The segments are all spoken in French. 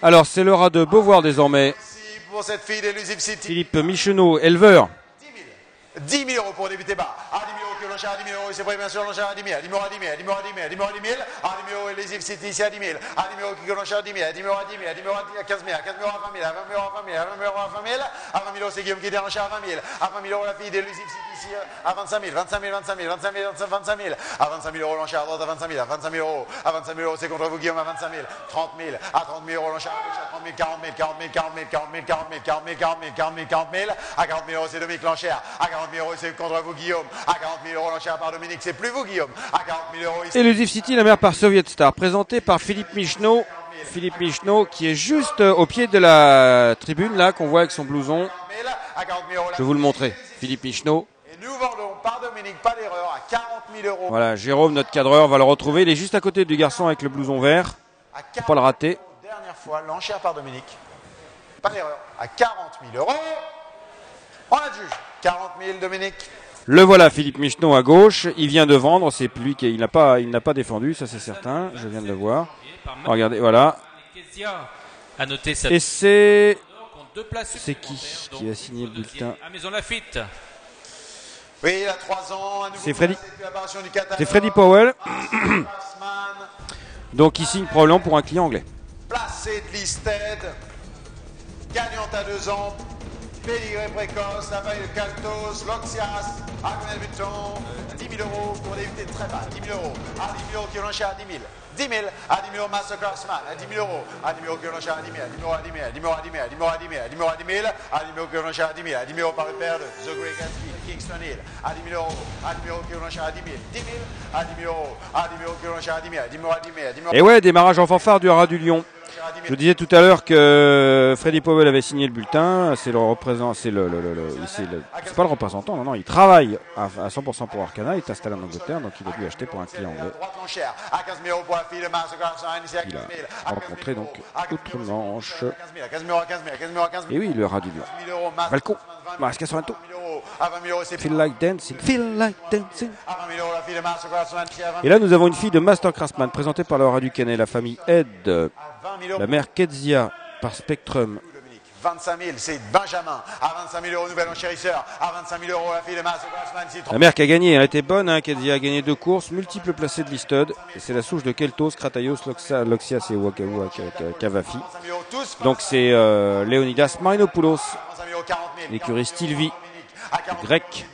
Alors, c'est l'heure à de Beauvoir désormais. Merci pour cette fille d'Elusive City. Philippe Micheneau, éleveur. 10 000 euros pour débuter bas. À 10 000 euros que l'enchère à 10 000 euros, c'est vrai bien sûr l'enchère à 10 000. À 10 000 à 10 000, à 10 000 à 10 000, à 10 000 à 10 000, à 10 000 euros Elusive City ici à 10 000. À 10 000 euros que l'enchère à 10 000, à 10 000 à 10 000, à 10 000 à 15 000, à 15 000 à 20 000, à 20 000 à 20 000, à 20 000 à 20 000, à 20 000 euros c'est Guillaume qui est l'enchère à 20 000. À 20 000 euros la fille d'Elusive City ici à 25 000, 25 000, 25 000, 25 000, 25 000. À 25 000 euros l'enchère à droite à 25 000, à 25 000 euros. À 25 000 euros c'est contre vous Guillaume à 25 000, 30 000. À 30 000 euros l'enchère à gauche à 30 000, 40 000, 40 000, 40 000, 40 000, 40 000, 40 000, 40 000, 40 000, 40 000. À 40 000 euros c'est Dominique l'enchère. À 40 000 euros c'est contre vous Guillaume. À 40 000 euros l'enchère par Dominique, c'est plus vous Guillaume. À 40 000 euros ici. Elusive City, la mère par Soviet Star, présenté par Philippe Micheneau. Philippe Micheneau qui est juste au pied de la tribune là qu'on voit avec son blouson. Je vais vous le montrer. Philippe Micheneau. Et nous vendons par Dominique, pas d'erreur, à 40 000 euros. Voilà, Jérôme, notre cadreur, va le retrouver. Il est juste à côté du garçon avec le blouson vert. Faut pas le rater. Dernière fois, l'enchère par Dominique. Pas d'erreur, à 40 000 euros. On a le juge. 40 000 Dominique. Le voilà, Philippe Micheneau à gauche. Il vient de vendre. C'est lui qui il n'a pas défendu, ça c'est certain. Je viens de le voir. Regardez, voilà. Et c'est qui a signé le bulletin? À Maison Lafitte. Oui, il a 3 ans. C'est Freddy Powell. Donc il signe probablement pour un client anglais. Placé de Listed. Gagnante à 2 ans. Pédigré précoce, la faille de Caltos, Loxias, Agnel Vuitton, 10 000 euros pour débuter très bas, 10 000 euros, à 10 000 euros qui l'enchère à 10 000, 10 000, à 10 000 euros Master Craftsman, à 10 000 euros, à 10 000 euros qui l'enchère à 10 000, à 10 000 euros à 10 000, à 10 000 euros à 10 000, à 10 000 euros à 10 000, à 10 000 euros à 10 000, à 10 000 euros qui l'enchère à 10 000, à 10 000 euros par le père de The Great Gatsby, Kingston Hill, à 10 000 euros, à 10 000 euros qui l'enchère à 10 000, 10 000, à 10 000 euros, à 10 000 euros qui l'enchère à 10 000, à 10 000 euros à 10 000, à 10 000 euros. Et ouais, démarrage en fanfare du Haras du Lion. Je disais tout à l'heure que Freddy Powell avait signé le bulletin. C'est le représentant, c'est pas le représentant, non, il travaille à 100% pour Arcana. Il est installé en Angleterre, donc il a dû acheter pour un client anglais. Il a rencontré donc outre-Manche. Et oui, le Haras du Lion. Valco, Maresca Sorrento. Feel like dancing, feel like dancing. Et là, nous avons une fille de Master Craftsman présentée par le Haras du Canet, la famille Ed. La mère Kezia par Spectrum. 25 000, c'est Benjamin. À 25 000 euros, nouvel enchérisseur. À 25 000 euros, la fille de Master Craftsman. La mère qui a gagné, elle était bonne. Kezia a gagné 2 courses, multiples placés de Listed. Et c'est la souche de Keltos, Krataios, Loxias et Wakawu Kavafi. Donc c'est Leonidas Marinopoulos, l'écurie Stilvi, grec,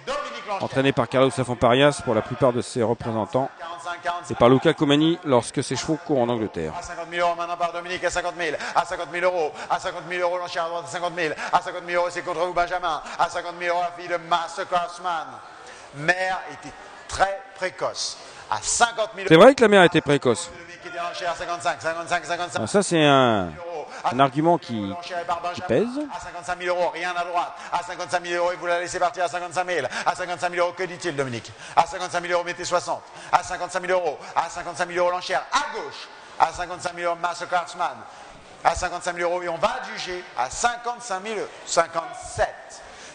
entraîné par Carlos Safonparias pour la plupart de ses représentants, et par Luca Comani lorsque ses chevaux courent en Angleterre. À 50 000 euros maintenant par Dominique, à 50 000, à 50 000 euros, à 50 000 euros l'enchère à droite, à 50 000, à 50 000 euros c'est contre vous Benjamin, à 50 000 euros la fille de Master Craftsman. Mère était très précoce. À 50 000 C'est vrai que la mère était précoce. À 55, 55, 55. Alors ça c'est un argument qui pèse. À 55 000 euros, rien à droite. À 55 000 euros, et vous la laissez partir à 55 000. À 55 000 euros, que dit-il, Dominique? À 55 000 euros, mettez 60. À 55 000 euros, à 55 000 euros l'enchère à gauche. À 55 000 euros, Master Craftsman. À 55 000 euros, et on va juger à 55 000 euros. 57.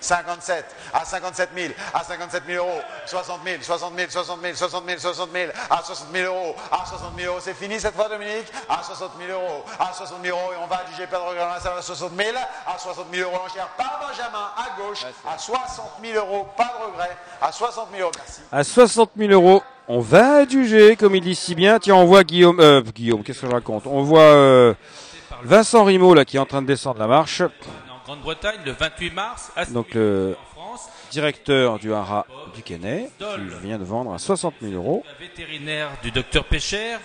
57, à 57 000, à 57 000 euros, 60 000, 60 000, 60 000, 60 000, 60 000, à 60 000 euros, à 60 000 euros, c'est fini cette fois Dominique, à 60 000 euros, à 60 000 euros, et on va juger pas de regret dans la salle à 60 000, à 60 000 euros l'enchère par Benjamin, à gauche, à 60 000 euros, pas de regret, à 60 000 euros, merci. À 60 000 euros, on va juger, comme il dit si bien. Tiens, on voit Guillaume, qu'est-ce que je raconte? On voit Vincent Rimaud là qui est en train de descendre la marche. Grande-Bretagne le 28 mars. Donc le directeur du Haras du Canet qui vient de vendre à 60 000 euros. La vétérinaire du docteur Pécher,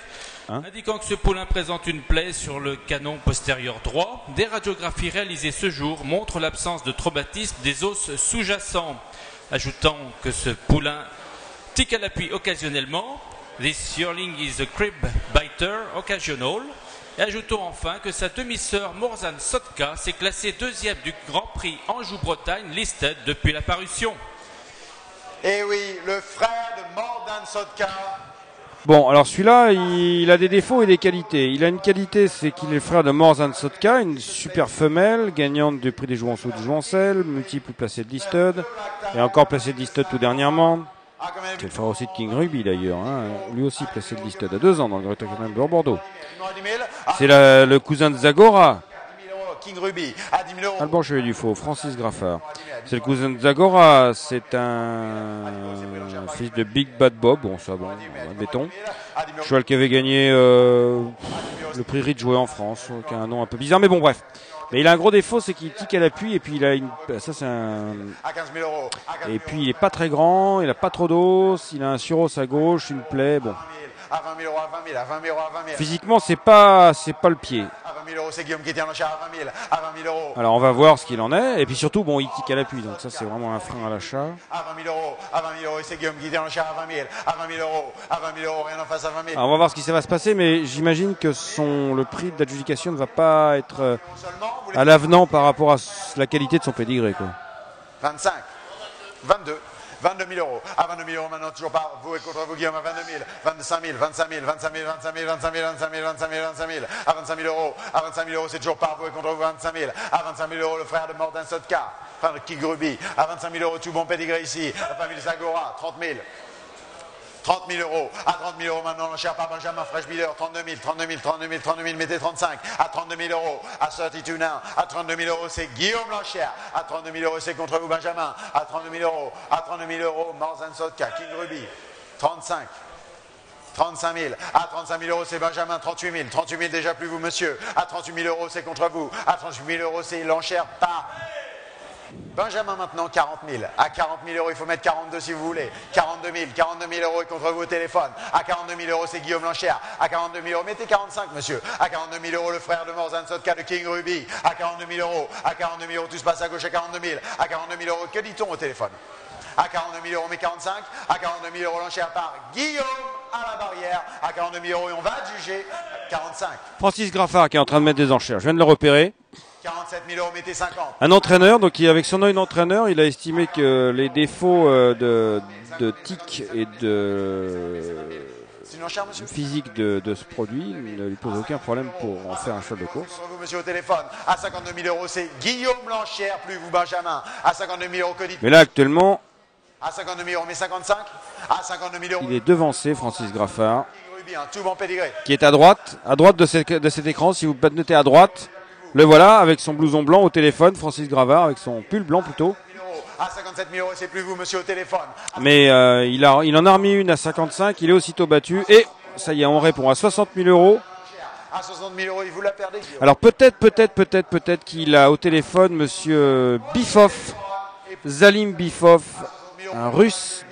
indiquant que ce poulain présente une plaie sur le canon postérieur droit. Des radiographies réalisées ce jour montrent l'absence de traumatisme des os sous-jacents, ajoutant que ce poulain tique à l'appui occasionnellement. This yearling is a crib biter occasional. Et ajoutons enfin que sa demi-sœur Morzan Sotka s'est classée 2e du Grand Prix Anjou-Bretagne Listed depuis la parution. Et oui, le frère de Morzan Sotka. Bon, alors celui-là, il a des défauts et des qualités. Il a une qualité, c'est qu'il est le frère de Morzan Sotka, une super femelle, gagnante du prix des Jouanceaux de Jouancel, multiple placé de Listed, et encore placé de Listed tout dernièrement. C'est le frère aussi de King Ruby d'ailleurs, hein. Lui aussi placé de liste à 2 ans dans le Great Excalibur Bordeaux. C'est le cousin de Zagora. King Ruby à 10 000 euros. Alban Chevalier du Faux, Francis Graffard. C'est le cousin de Zagora, c'est un fils de Big Bad Bob, bon ça bon, admettons. Cheval qui avait gagné le prix Ridgeway en France, qui a un nom un peu bizarre, mais bon bref. Mais il a un gros défaut, c'est qu'il tique à l'appui et puis il a une, ça c'est un, et puis il est pas très grand, il a pas trop d'os, il a un suros à gauche, une plaie, bon. À 20 000 euros, à 20 000, à 20 000 euros, à 20 000. Physiquement c'est pas le pied. À 20 000 euros, c'est Guillaume qui tient l'enchère à 20 000, à 20 000 euros. Alors on va voir ce qu'il en est, et puis surtout bon il tique à l'appui, donc ça c'est vraiment un frein à l'achat. À 20 000 euros, à 20 000 euros, c'est Guillaume qui tient l'enchère à 20 000, à 20 000 euros, à 20 000 euros, rien en face à 20 000. Alors on va voir ce qui va se passer, mais j'imagine que le prix d'adjudication ne va pas être à l'avenant par rapport à la qualité de son pédigré, quoi. 25, 22. 22 000 euros. À 22 000 euros maintenant, toujours pas. Vous et contre vous, Guillaume, à 22 000. 25 000, 25 000, 25 000, 25 000, 25 000, 25 000, 25 000, 25 000. À 25 000 euros. À 25 000 euros, c'est toujours pas. Vous et contre vous, 25 000. À 25 000 euros, le frère de Morten Sotka. Enfin, de King Ruby. À 25 000 euros, tout bon pédigré ici. La famille Zagora, 30 000. 30 000 euros. À 30 000 euros maintenant, l'enchère par Benjamin Fresh Biller. 32 000, 32 000, 32 000, 32 000, mettez 35. À 32 000 euros. À 32 now. À 32 000 euros, c'est Guillaume l'enchère. À 32 000 euros, c'est contre vous, Benjamin. À 32 000 euros. À 32 000 euros, Morten Sotka, King Ruby. 35. 35 000. À 35 000 euros, c'est Benjamin. 38 000. 38 000, déjà plus vous, monsieur. À 38 000 euros, c'est contre vous. À 38 000 euros, c'est l'enchère par Benjamin maintenant, 40 000. À 40 000 euros, il faut mettre 42 si vous voulez. 42 000. 42 000 euros est contre vous au téléphone. À 42 000 euros, c'est Guillaume l'enchère. À 42 000 euros, mettez 45, monsieur. À 42 000 euros, le frère de Morten Sotka de King Ruby. À 42 000 euros. À 42 000 euros, tout se passe à gauche à 42 000. À 42 000 euros, que dit-on au téléphone? À 42 000 euros, mais 45. À 42 000 euros, l'enchère par Guillaume à la barrière. À 42 000 euros, et on va juger. 45. Francis Graffard qui est en train de mettre des enchères. Je viens de le repérer. 47 000 euros, mettez 50. Un entraîneur, donc avec son œil d'entraîneur, il a estimé que les défauts de tic et C'est une enchère, monsieur. physique de ce produit ne lui pose aucun problème pour en faire un cheval de course. Vous, monsieur, au téléphone. À 52 000 euros, c'est Guillaume l'enchère, plus vous, Benjamin. À 52 000 euros, que dites-vous? Mais là, actuellement, À 52 000 euros, mais 55. À 52 000 euros. il est devancé, Francis Graffard, Tout bon pédigré. qui est à droite de cet écran. Si vous notez à droite, le voilà avec son blouson blanc au téléphone, Francis Graffard avec son pull blanc plutôt. À 57 000 euros, c'est plus vous, monsieur, au téléphone. Mais il en a remis une à 55, il est aussitôt battu et ça y est, on répond à 60 000 euros. À 60 000 euros, il vous l'a perdu, Guillaume. Alors peut-être qu'il a au téléphone monsieur Bifov, Zalim Bifov, un russe,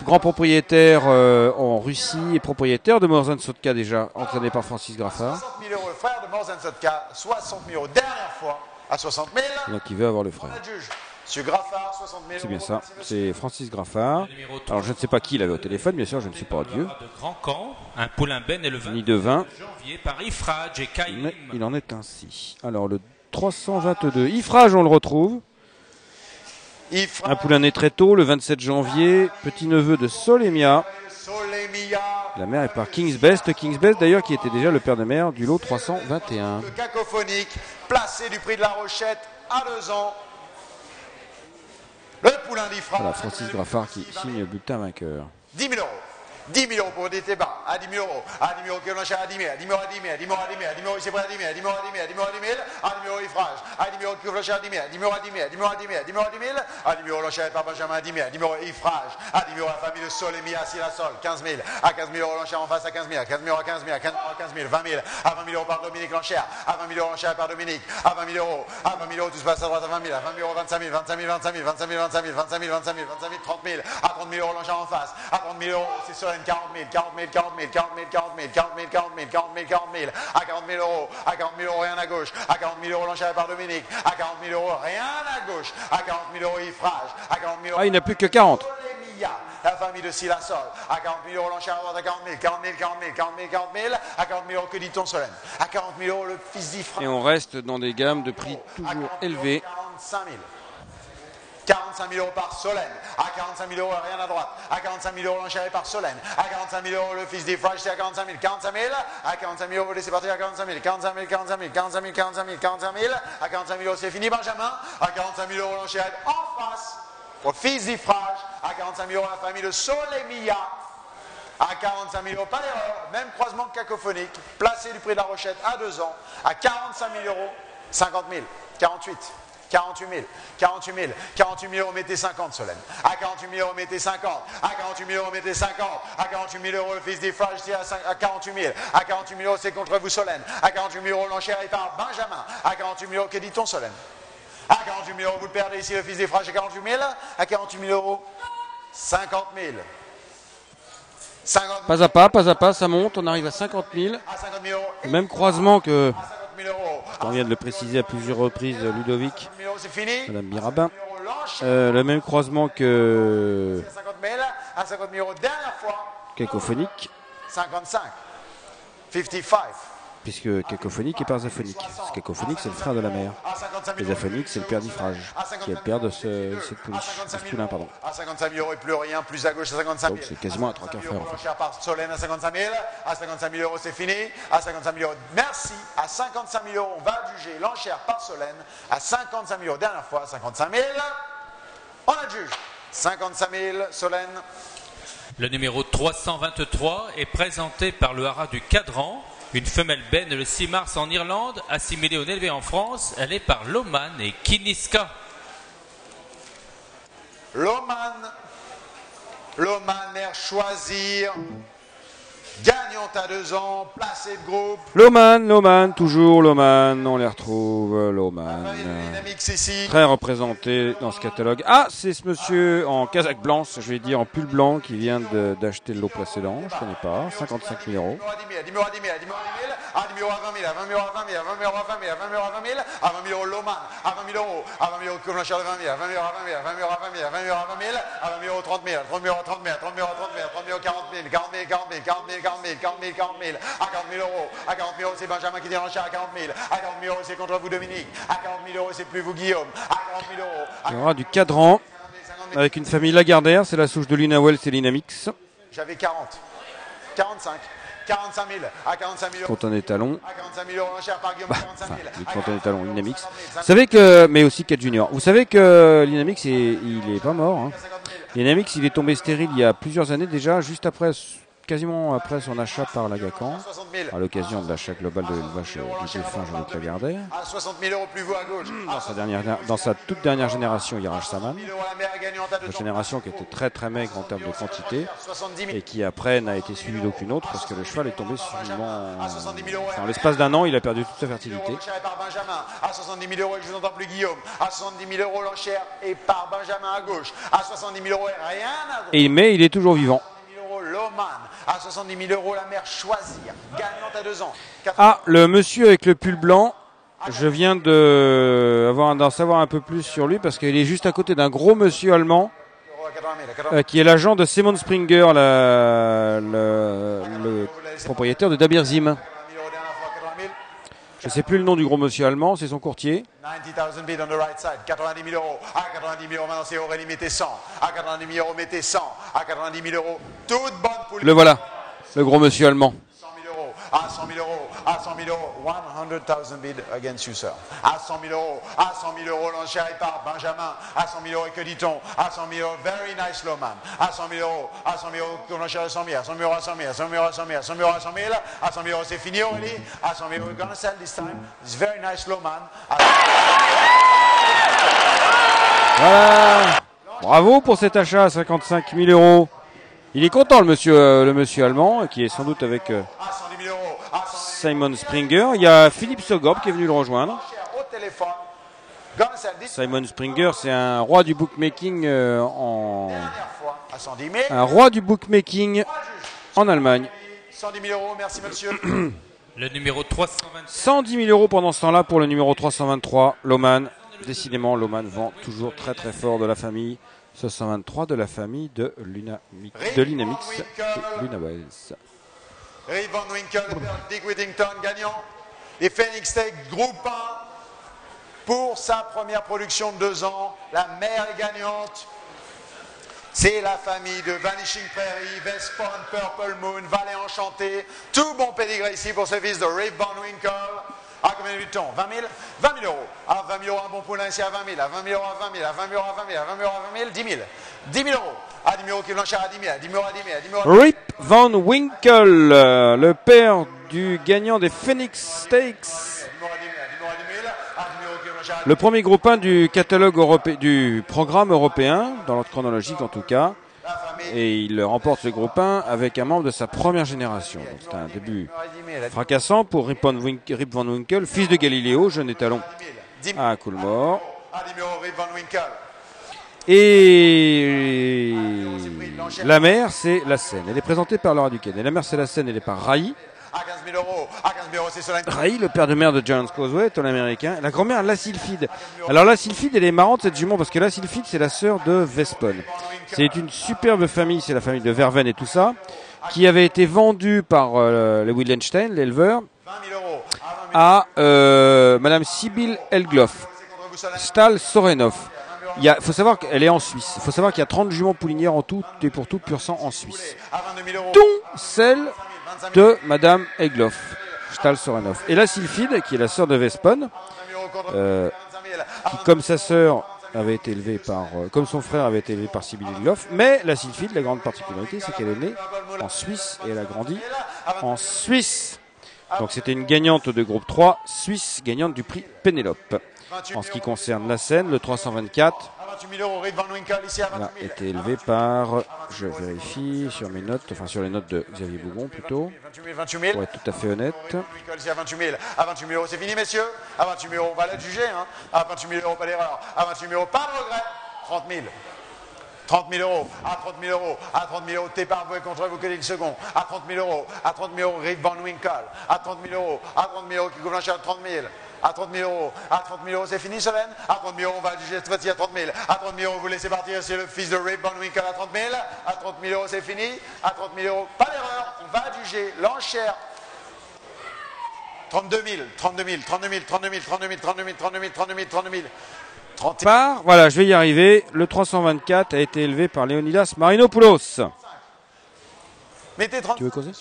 grand propriétaire en Russie et propriétaire de Morten Sotka déjà, entraîné par Francis Graffard. 60 000 euros, le frère de Morten Sotka, 60 000 euros, dernière fois, à 60 000. Donc il veut avoir le frère. Monsieur Graffard, 60 000 euros. C'est bien ça, c'est Francis Graffard. Alors je ne sais pas qui il avait au téléphone, bien sûr, je ne suis pas Dieu. De Grand Camp, un poulain ben et le 20 Ni de vin, janvier par Ifraj et Kaïm. mais il en est ainsi. Alors le 322, Ifrage, on le retrouve. Un poulain né très tôt, le 27 janvier, petit-neveu de Solemia. La mère est par King's Best. King's Best d'ailleurs qui était déjà le père de mère du lot 321. Le cacophonique, placé du prix de la Rochette à 2 ans. Le poulain d'Ifrage. Voilà, Francis Graffard qui signe le bulletin vainqueur. 10 000 euros. 10 000 euros pour des débats. À 10 000 euros. À 10 000 euros, que l'enchère à 10 000. À 10 000 euros, à 10 000. À 10 000 euros, à 10 000. À 10 000 euros, c'est prêt à 10 000. À 10 000 euros, à 10 000. À 10 000 euros, à 10 000. À 10 000 euros, Ifrage. À 10 000 euros, que l'enchère à 10 000. À 10 000 euros, à 10 000. À 10 000 euros, à 10 000. À 10 000 euros, à 10 000. À 10 000 euros, l'enchère par Benjamin à 10 000. À 10 000 euros, Ifrage. À 10 000 euros, la famille de Solemia, Silasol, 15 000. À 15 000 euros, l'enchère en face à 15 000. À 15 000 euros, à 15 000. À 15 000, 20 000. À 20 000 euros par Dominique l'enchère. À 20 000 euros, l'enchère par Dominique. À 20 000 euros. À 20 000 euros, tout se passe à droite à 20 000. À 20 000 euros, 25 000. 25 000, 25 000. 25 000, 25 000. 25 000, 25 000. 25 000, 30 000. À 30 000 euros, l'enchère en face. À 30 000 euros, c'est Solène, 40 000. 40 000, 40 000, 40 000, 40 000. 40 000, 40 000, 40 000, 40 000, à 40 000 euros, à 40 000 euros, rien à gauche, à 40 000 euros, l'enchère par Dominique, à 40 000 euros, rien à gauche, à 40 000 euros, Ifrage, à 40 000 euros, il n'a plus que 40. la famille de Silasol, à 40 000 euros, l'enchère à droite, à 40 000, 40 000, 40 000, 40 000, 40 000, à 40 000 euros, que dit-on Solène, à 40 000 euros, le fils d'Ifrage. Et on reste dans des gammes de prix toujours élevés. 45 000. 45 000 euros par Solène. À 45 000 euros, rien à droite. À 45 000 euros, l'enchère par Solène. À 45 000 euros, le fils d'Ifrage, c'est à 45 000. 45 000. À 45 000 euros, vous laissez partir à 45 000. 45 000, 45 000, 45 000, 45 000, 45 000. À 45 000 euros, c'est fini, Benjamin. À 45 000 euros, l'enchère en face. au fils d'Ifrage. À 45 000 euros, la famille de Solemia. À 45 000 euros, pas d'erreur, même croisement cacophonique, placé du prix de la Rochette à 2 ans. À 45 000 euros, 50 000, 48, 48 000, 48 000, 48 000 euros, mettez 50 Solène. À 48 000 euros, mettez 50. À 48 000 euros, mettez 50. À 48 000 euros, le fils d'Ifrage tire à 48 000. À 48 000 euros, c'est contre vous Solène. À 48 000 euros, l'enchère est par Benjamin. À 48 000 euros, que dit-on Solène? À 48 000 euros, vous le perdez ici, le fils d'Ifrage à 48 000. À 48 000 euros, 50 000. Pas à pas, ça monte, on arrive à 50 000. Le même croisement que, on vient de le préciser à plusieurs reprises, Ludovic, Madame Birabin. Le même croisement que cacophonique. 55, 55. Puisque cacophonique est parzaphonique. Cacophonique, c'est le frère de la mère. Et zaphonique, c'est le père d'Ifrage, qui est le père de cette poulain, pardon. À 55 000 euros et plus rien, plus à gauche à 55 000. Donc c'est quasiment un 3 quarts frère en fait. Par Solène à 55 000. À 55 000 euros, c'est fini. À 55 000 euros, merci. À 55 000 euros, on va juger l'enchère par Solène. À 55 000 euros, dernière fois, 55 000. On adjuge. 55 000, Solène. Le numéro 323 est présenté par le haras du Cadran. Une femelle benne le 6 mars en Irlande, assimilée au élevé en France. Elle est par Loman et Kiniska. Loman, mère choisir. Gagnante à 2 ans, placé de groupe. Loman, toujours Loman, on les retrouve, Loman. Très représenté dans ce catalogue. Ah, c'est ce monsieur en casaque blanche, je vais dire en pull blanc, qui vient d'acheter le lot précédent, je ne connais pas, 55 000 euros. À 10 000 euros, à 20 000, à 20 000 euros, à 20 000, à 20 000 euros, à 20 000, à 20 000 euros, à 20 000, à 20 000 euros, Loman, à 20 000 euros, à 20 000 euros, comme l'enchère de 20 000, à 20 000 euros, à 20 000, à 20 000 euros, à 20 000, à 20 000 euros, à 20 000, à 20 000 euros, 30 000, à 30 000 euros, 30 000, à 30 000 euros, 30 000, à 30 000 euros, 40 000, 40 000, 40 000, 40 000, 40 000, 40 000, 40 000, à 40 000 euros, à 40 000 euros, c'est Benjamin qui dit l'enchère à 40 000, à 40 000 euros, c'est contre vous Dominique, à 40 000 euros, c'est plus vous Guillaume, à 40 000 euros. Il y aura du Cadran avec une famille Lagardère, c'est la souche de Lina Wells et Lina Mix. J'avais 40, 45. 45 000 à 45 000 euros. Quand on est talon. À 45 000 euros, l'enchère par Guillaume, 45 000. Quand on est talon, Linamix. Vous savez que, mais aussi 4 juniors. Vous savez que Linamix, il est pas mort. Hein. Linamix, il est tombé stérile il y a plusieurs années déjà, juste après, quasiment après son achat par l'Agacan, à l'occasion de l'achat global de l'élevage du défunt Jean-Luc Lagardère. À 60 000 euros plus vous à gauche. Dans sa toute dernière génération, Iraj Saman. Une génération qui était très très maigre en termes de quantité et qui après n'a été suivie d'aucune autre parce que le cheval est tombé subitement. En l'espace d'un an, il a perdu toute sa fertilité. À 70 000 euros, je vous entends plus Guillaume. À 70 000 euros, l'enchère est par Benjamin à gauche. À 70 000 euros, rien à droite. Mais il est toujours vivant. Loman, à 70 000 euros, la mère choisir, gagnante à 2 ans. Ah, le monsieur avec le pull blanc, je viens d'en savoir un peu plus sur lui parce qu'il est juste à côté d'un gros monsieur allemand qui est l'agent de Simon Springer, le propriétaire de Dabirzim. Je ne sais plus le nom du gros monsieur allemand, c'est son courtier. 90 000 bid on the right side, 90 000 euros. À 90 000 euros, maintenant c'est Aurélie, mettez 100. À 90 000 euros, mettez 100. À 90 000 euros, toute bonne poule. Le voilà, le gros monsieur allemand. 100 000 euros, à 100 000 euros, à 100 000 euros, 100 000 bid against you, sir. À 100 000 euros, à 100 000 euros, l'enchère est par Benjamin. À 100 000 euros, et que dit-on? À 100 000 euros, very nice Loman. À 100 000 euros, à 100 000 euros, l'enchère est 100 000. À 100 000 euros, à 100 000, à 100 000 euros, à 100 000, à 100 000 euros, à 100 000. À 100 000 euros, c'est fini, Aurélie. À 100 000 euros, we're gonna sell this time. It's very nice Loman. Voilà. Bravo pour cet achat à 55 000 euros. Il est content le monsieur allemand qui est sans doute avec Simon Springer. Il y a Philippe Sogorb qui est venu le rejoindre. Simon Springer, c'est un roi du bookmaking un roi du bookmaking en Allemagne. 110 000 euros, merci monsieur. Le numéro 323. 110 000 euros pendant ce temps-là pour le numéro 323, Loman. Décidément, Loman vend toujours très très fort de la famille. 623 de la famille de Linamix et Luna Wells. Rive Van Winkle, Dick Whittington gagnant. Les Phoenix Tech groupe 1 pour sa première production de 2 ans. La mère est gagnante. C'est la famille de Vanishing Prairie, West Pond, Purple Moon, Vallée Enchantée. Tout bon pédigré ici pour ce fils de Rive Van Winkle. À combien de temps? 20 000? 20 000 euros. À 20 000 euros, un bon poulain ici à 20 000. À 20 000 euros, à 20 000. À 20 000 euros, à 20 000. À 20 000 euros, à 20 000. 10 000. 10 000 euros. À 10 000 euros, qui blanchard à 10 000. À 10 000 euros, à 10 000. À 10 000 euros. Rip Van Winkle, le père du gagnant des Phoenix Stakes. Le premier groupe 1 du catalogue européen, du programme européen, dans l'ordre chronologique en tout cas. Et il remporte ce groupe 1 avec un membre de sa première génération. Donc c'est un début fracassant pour Rip Van Winkle, fils de Galiléo, jeune étalon à Coolmore. Et la mère, c'est la Seine. Elle est présentée par Laura Duquesne. Et la mère, c'est la Seine, elle est par Rai. À 15 000 euros. À 15 000 euros, c'est Solène. Rai, le père de mère de Giants Causeway, ton américain. La grand-mère, la Sylphide. Alors la Sylphide, elle est marrante cette jument parce que la Sylphide, c'est la sœur de Vespon. C'est une superbe famille, c'est la famille de Verven et tout ça, qui avait été vendue par les Wildenstein, l'éleveur, à Madame Sibylle Elgloff, Stahl Sorenov. Il faut savoir qu'elle est en Suisse. Il faut savoir qu'il y a 30 juments poulinières en tout et pour tout pur sang en Suisse. Dont celle de Madame Egloff, Stahl Sorenov. Et la Sylphide, qui est la sœur de Vespon, qui comme sa sœur avait été élevée par, comme son frère avait été élevé par Sibylle Egloff, mais la Sylphide, la grande particularité, c'est qu'elle est née en Suisse et elle a grandi en Suisse. Donc c'était une gagnante de groupe 3, Suisse, gagnante du prix Pénélope. En ce qui concerne la Seine, le 324 a été élevé par, je vérifie sur mes notes, enfin sur les notes de Xavier Bougon plutôt, pour être tout à fait honnête. À 28 000 euros, c'est fini messieurs. À 28 000 euros, on va la juger. Hein. À 28 000 euros, pas d'erreur. À 28 000 euros, pas de regret. 30 000. 30 000 euros, à 30 000 euros, à 30 000 euros, Tépar, vous contre vous que le second, à 30 000 euros, à 30 000 euros, Rip Van Winkle, à 30 000 euros, à 30 000 euros, Kiko Blanchard, 30 000, à 30 000 euros, à 30 000 euros, c'est fini Solène, à 30 000 euros, on va juger cette fois-ci à 30 000, à 30 000 euros, vous laissez partir, c'est le fils de Rip Van Winkle à 30 000, à 30 000 euros, c'est fini, à 30 000 euros, pas d'erreur, on va juger l'enchère. 32 000, 32 000, 32 000, 32 000, 32 000, 32 000, 32 000, 32 000, 32 000. Voilà, je vais y arriver. Le 324 a été élevé par Leonidas Marinopoulos. Mettez 30 tu veux causer?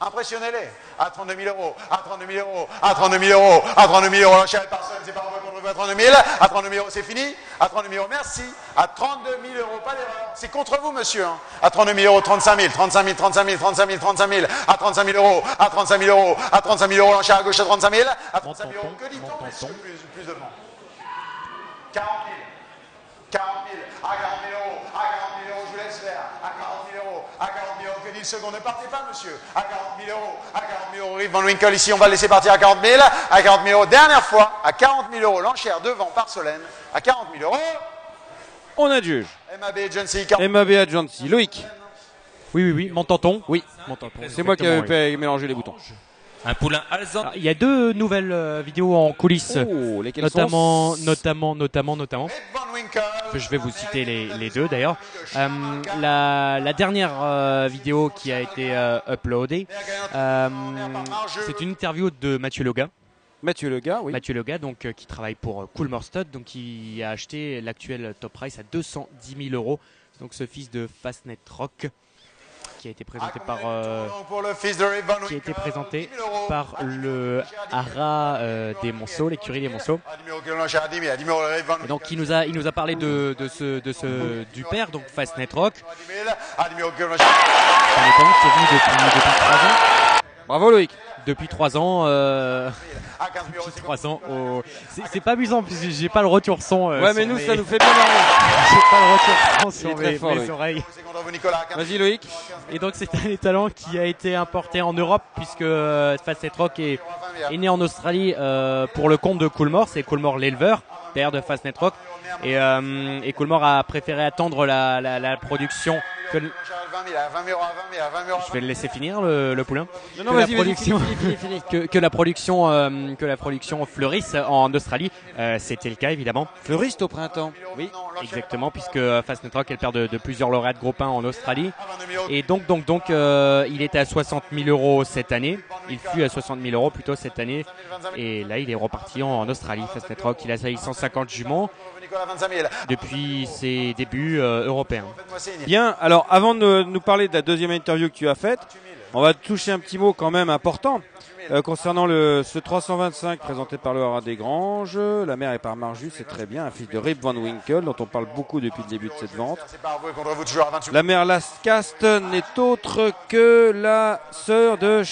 Impressionnez-les. À 32 000 euros, à 32 000 euros, à 32 000 euros, à 32 000 euros, l'enchère est personne, c'est pas contre vous à 32 000, à 32 000 euros, c'est fini, à 32 000 euros, merci, à 32 000 euros, pas d'erreur, c'est contre vous, monsieur, hein. À 32 000 euros, 35 000, 35 000, 35 000, 35 000, 35 000, à 35 000 euros, à 35 000 euros, à 35 000 euros, l'enchère à gauche à 35 000, à 35 000 euros, que dit-on, monsieur, plus de monde. 40 000. 40 000, à 40 000 euros, à 40 000 euros, je vous laisse faire, à 40 000 euros, à 40 000 euros, que dit le second, ne partez pas monsieur, à 40 000 euros, à 40 000 euros, Rip Van Winkle ici, on va le laisser partir à 40 000, à 40 000 euros, dernière fois, à 40 000 euros, l'enchère devant par Solène, à 40 000 euros, on adjuge. MAB Agency, MAB Agency, Loïc. Oui, m'entend-on? Oui, c'est moi qui avais mélangé les boutons. Un poulain alezan. Il y a deux nouvelles vidéos en coulisses, notamment. Je vais vous citer les deux d'ailleurs. La dernière vidéo qui a été uploadée, c'est une interview de Mathieu Loga. Mathieu Loga, oui. Mathieu Loga, donc qui travaille pour Coolmore Stud, donc qui a acheté l'actuel top price à 210 000 euros. Donc ce fils de Fastnet Rock, qui a été présenté par le Hara des Monceaux, l'écurie des Monceaux. Et donc il nous a parlé du père, donc Fastnet Rock. C'est venu depuis 3 ans. Bravo Loïc. Depuis 3 ans, c'est pas amusant puisque j'ai pas le retour son. Ouais, mais nous ça nous fait bien marrer. J'ai pas le retour son sur mes oreilles. Vas-y Loïc. Et donc c'est un étalon qui a été importé en Europe puisque Fastnet Rock est né en Australie pour le compte de Coolmore. C'est Coolmore l'éleveur, père de Fastnet Rock. Et Coolmore a préféré attendre la production. Je vais le laisser finir le poulain. Non, vas-y, fini. Que la production fleurisse en Australie, c'était le cas évidemment. Fleuriste au printemps. Oui, exactement, puisque Fastnet Rock est le père de plusieurs lauréats de groupe 1 en Australie. Et donc il était à 60 000 euros cette année. Il fut à 60 000 euros plutôt cette année. Et là, il est reparti en Australie. Fastnet Rock, il a sa 150 juments depuis ses débuts européens. Bien, alors avant de nous parler de la deuxième interview que tu as faite, On va toucher un petit mot quand même important concernant ce 325 présenté par le Haras des Granges. La mère est par Marjus, c'est très bien, un fils de Rip Van Winkle dont on parle beaucoup depuis le début de cette vente. La mère Lascast n'est autre que la sœur de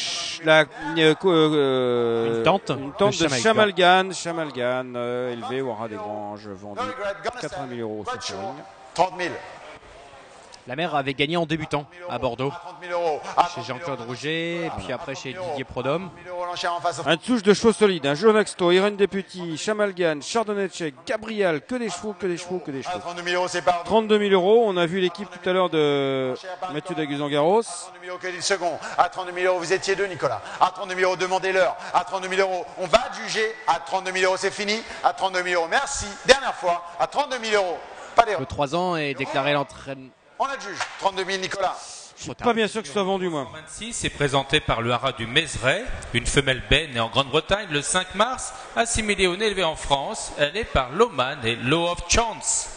une tante de Chamalgan, élevée au Haras des Granges, vendue 80 000 euros sur ce ring. 30 000. La mère avait gagné en débutant à Bordeaux, chez Jean-Claude Rouget, et puis après chez Didier Prodhomme. Un touche de chevaux solides, un Joe Axto, Irène Deputy, Chamalgan, Chardonnay Tchèque, Gabriel, que des chevaux. 32 000 euros. On a vu l'équipe tout à l'heure de Mathieu Daguzan-Garros. À 32 000 euros, vous étiez deux, Nicolas. À 32 000 euros, demandez-leur. À 32 000 euros, on va juger. À 32 000 euros, c'est fini. À 32 000 euros, merci. Dernière fois, à 32 000 euros, pas d'erreur. Le 3 ans est déclaré l'entraînement. On a le juge. 32 000, Nicolas. Je suis pas bien sûr que ce soit vendu, moi. 26 est présenté par le Haras du Mézeray, une femelle bête née en Grande-Bretagne le 5 mars, assimilée au nez élevé en France. Elle est par Loman et Law of Chance.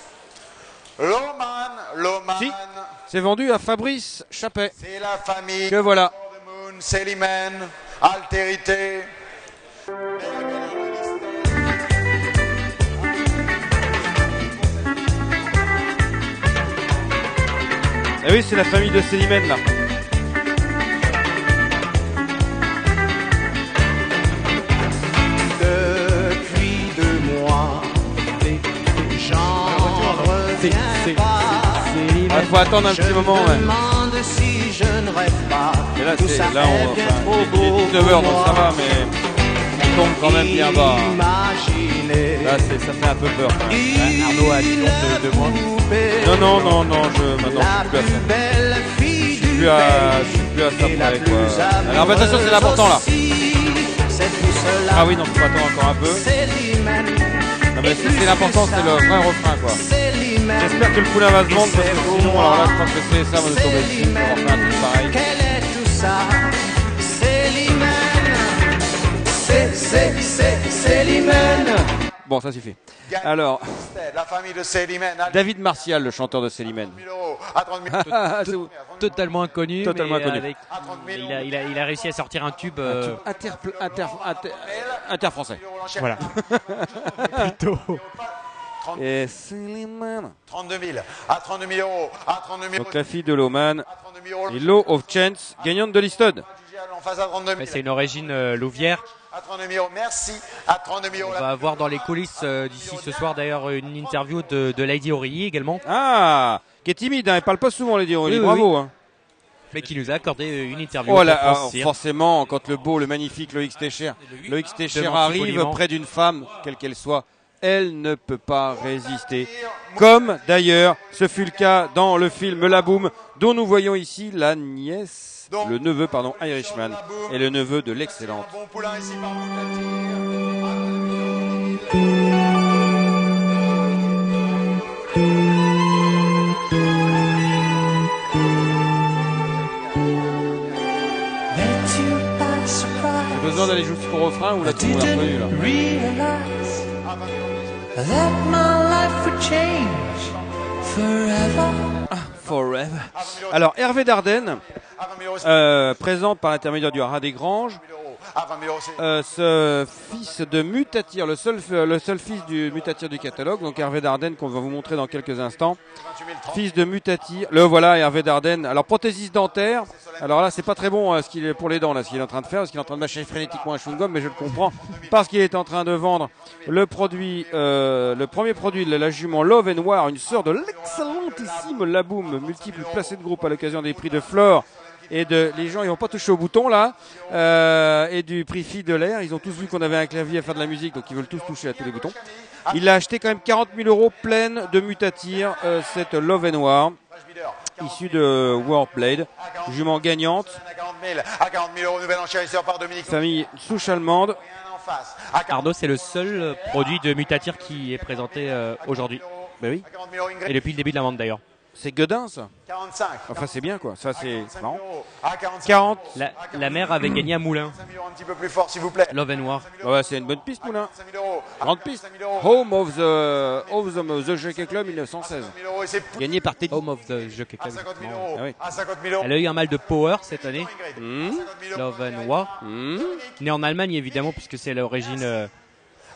Loman. Si, c'est vendu à Fabrice Chappet. C'est la famille. Que voilà. Célimène, altérité. Eh oui, c'est la famille de Célimène là. Depuis 2 mois, j'en reviens pas. Il faut attendre un petit moment. Ouais. Demande si je ne rêve pas. Et là, Tout ça il est est 19h donc ça va, mais on tombe quand même bien bas. Là, ça fait un peu peur. Arnaud a dit donc de moi. Non, maintenant je suis plus à ça. Je suis plus à ça près, quoi. Alors, bah, attention, c'est l'important là. Ah oui, non, faut attendre encore un peu. Non, mais c'est l'important, c'est le vrai refrain, quoi. J'espère que le poulain va se vendre parce que sinon, alors là, je crois que c'est ça va nous tomber dessus. On va faire un truc pareil. Quel est tout ça? Célimène. Bon, ça suffit. Alors, la famille de Célimène. David Martial, le chanteur de Célimène. À 30 000. Totalement inconnu. Totalement mais inconnu. Il a réussi à sortir un tube. Inter-français. Voilà. Plutôt. Et Célimène. 32 000. À 32 000 euros. À 32 000 Donc la fille de Loman à 32 000 euros. et Law of Chance, gagnante de l'Easton. En face à 32 000. C'est une origine louvière. À 32 000 euros. Merci. À 32 000 euros. On va avoir dans les coulisses d'ici ce soir d'ailleurs une interview de Lady Aurélie également. Ah, qui est timide, hein, elle parle pas souvent, Lady Aurélie, Oui, bravo. oui. Hein. Mais qui nous a accordé une interview. Oh là, forcément, quand le beau, le magnifique Loïc Técher arrive poliment. près d'une femme, quelle qu'elle soit, elle ne peut pas résister. Comme d'ailleurs, ce fut le cas dans le film La Boum, dont nous voyons ici la nièce, le neveu, pardon, Irishman, et le neveu de l'excellente. Bon poulain ici par J'ai besoin d'aller jusqu'au refrain ou là tout le monde est revenu là. That my life would change forever. Forever. Alors Hervé Dardenne, présente par l'intermédiaire du Haras des Granges, ce fils de Mutatir, le seul fils du Mutatir du catalogue, donc Hervé Dardenne qu'on va vous montrer dans quelques instants. Fils de Mutatir, le voilà Hervé Dardenne. Alors prothésiste dentaire, alors là c'est pas très bon ce qu'il est pour les dents là, ce qu'il est en train de faire, parce qu'il est en train de mâcher frénétiquement un chewing-gum, mais je le comprends, parce qu'il est en train de vendre le produit, le premier produit de la jument Love and War, une sœur de l'excellentissime La Boum, multiple placé de groupe à l'occasion des prix de Flore. Et les gens ils vont pas toucher au bouton là et du prix Fille de l'air, ils ont tous vu qu'on avait un clavier à faire de la musique, donc ils veulent tous toucher à tous les boutons. Il l'a acheté quand même 40 000 euros pleine de Mutatir, cette Love and War issue de Warblade, jument gagnante, à 40 000 euros, nouvel enchérisseur par Dominique. famille souche allemande. Arnaud, c'est le seul produit de Mutatir qui est présenté aujourd'hui. Ben oui. Et depuis le début de la vente d'ailleurs. C'est Guedin, ça. 45. Enfin, c'est bien, quoi. Ça, c'est marrant. À 45 40. La mère avait gagné à Moulins. 45 000 euros, un petit peu plus fort, s'il vous plaît. Love and War. Ouais, c'est une bonne piste, Moulin. 45 000 euros. Grande piste. 45 000 euros. Home of the Jockey Club 1916. 50 000 euros et c'est plus. Gagné par Teddy. Home of the Jockey À Club. 50 000 exactement. euros. Ah oui. À 50 000 euros. Elle a eu un mal de power cette année. Ingrid. À 50 000 euros. Love and War. Né en Allemagne évidemment puisque c'est l'origine,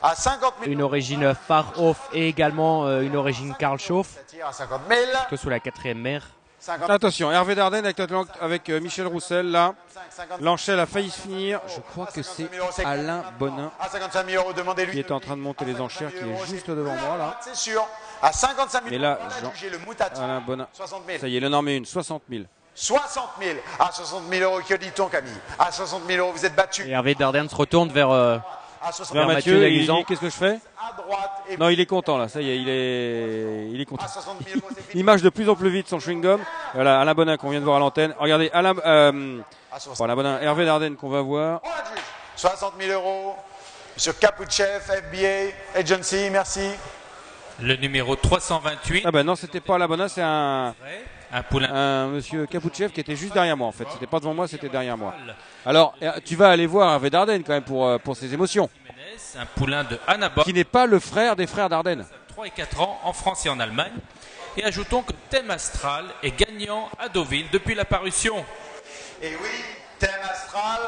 À 50 000 une origine Farhof et également une origine Karl Schoff, Ça tire à 50 000. que sous la 4e mère. 50 Attention, Hervé Dardenne avec Michel Roussel, là. 55 L'enchère a failli se finir. Je crois que c'est Alain Bonin À 55 000 euros, demandez-lui. qui est en train de monter les enchères, qui est juste devant moi, là. C'est sûr. À 55 000 Mais là, euros, on a Jean- jugé le moutati. Alain Bonin. 60 000. Ça y est, il en met une. 60 000. 60 000. À 60 000 euros, que dit-on, Camille? À 60 000 euros, vous êtes battu. Et Hervé Dardenne se retourne vers À 60 Vers 000 Mathieu Mathieu, il Laguzan. dit qu'est-ce que je fais? à droite. Et Non, il est content, là. Ça y est, il est content. à 60 000 euros, c'est fini. Il marche de plus en plus vite son chewing-gum. Voilà, Alain Bonin qu'on vient de voir à l'antenne. Regardez, À 60 Alain Bonin, Hervé Dardenne qu'on va voir. On adjuge. 60 000 euros. Monsieur Kapouchev, FBA, Agency, merci. Le numéro 328. Ah ben non, c'était pas Alain Bonin, c'est un Un poulain. monsieur Kapouchev qui était juste derrière moi en fait. C'était pas devant moi, c'était derrière moi. Alors, tu vas aller voir Hervé Dardenne quand même pour ses émotions. Jiménez, un poulain de Anna Bob, Qui n'est pas le frère des frères Dardenne. 3 et 4 ans en France et en Allemagne. Et ajoutons que Thème Astral est gagnant à Deauville depuis la parution. Et oui, Thème Astral,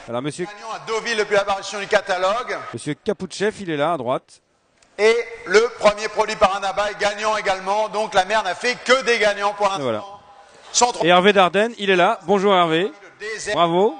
Alors monsieur gagnant à Deauville depuis l'apparition du catalogue. Kapouchev, il est là à droite. Et le premier produit par Anaba est gagnant également. Donc la mère n'a fait que des gagnants pour l'instant. Voilà. Sans trop Et Hervé Dardenne, il est là. Bonjour Hervé. de désert. Bravo.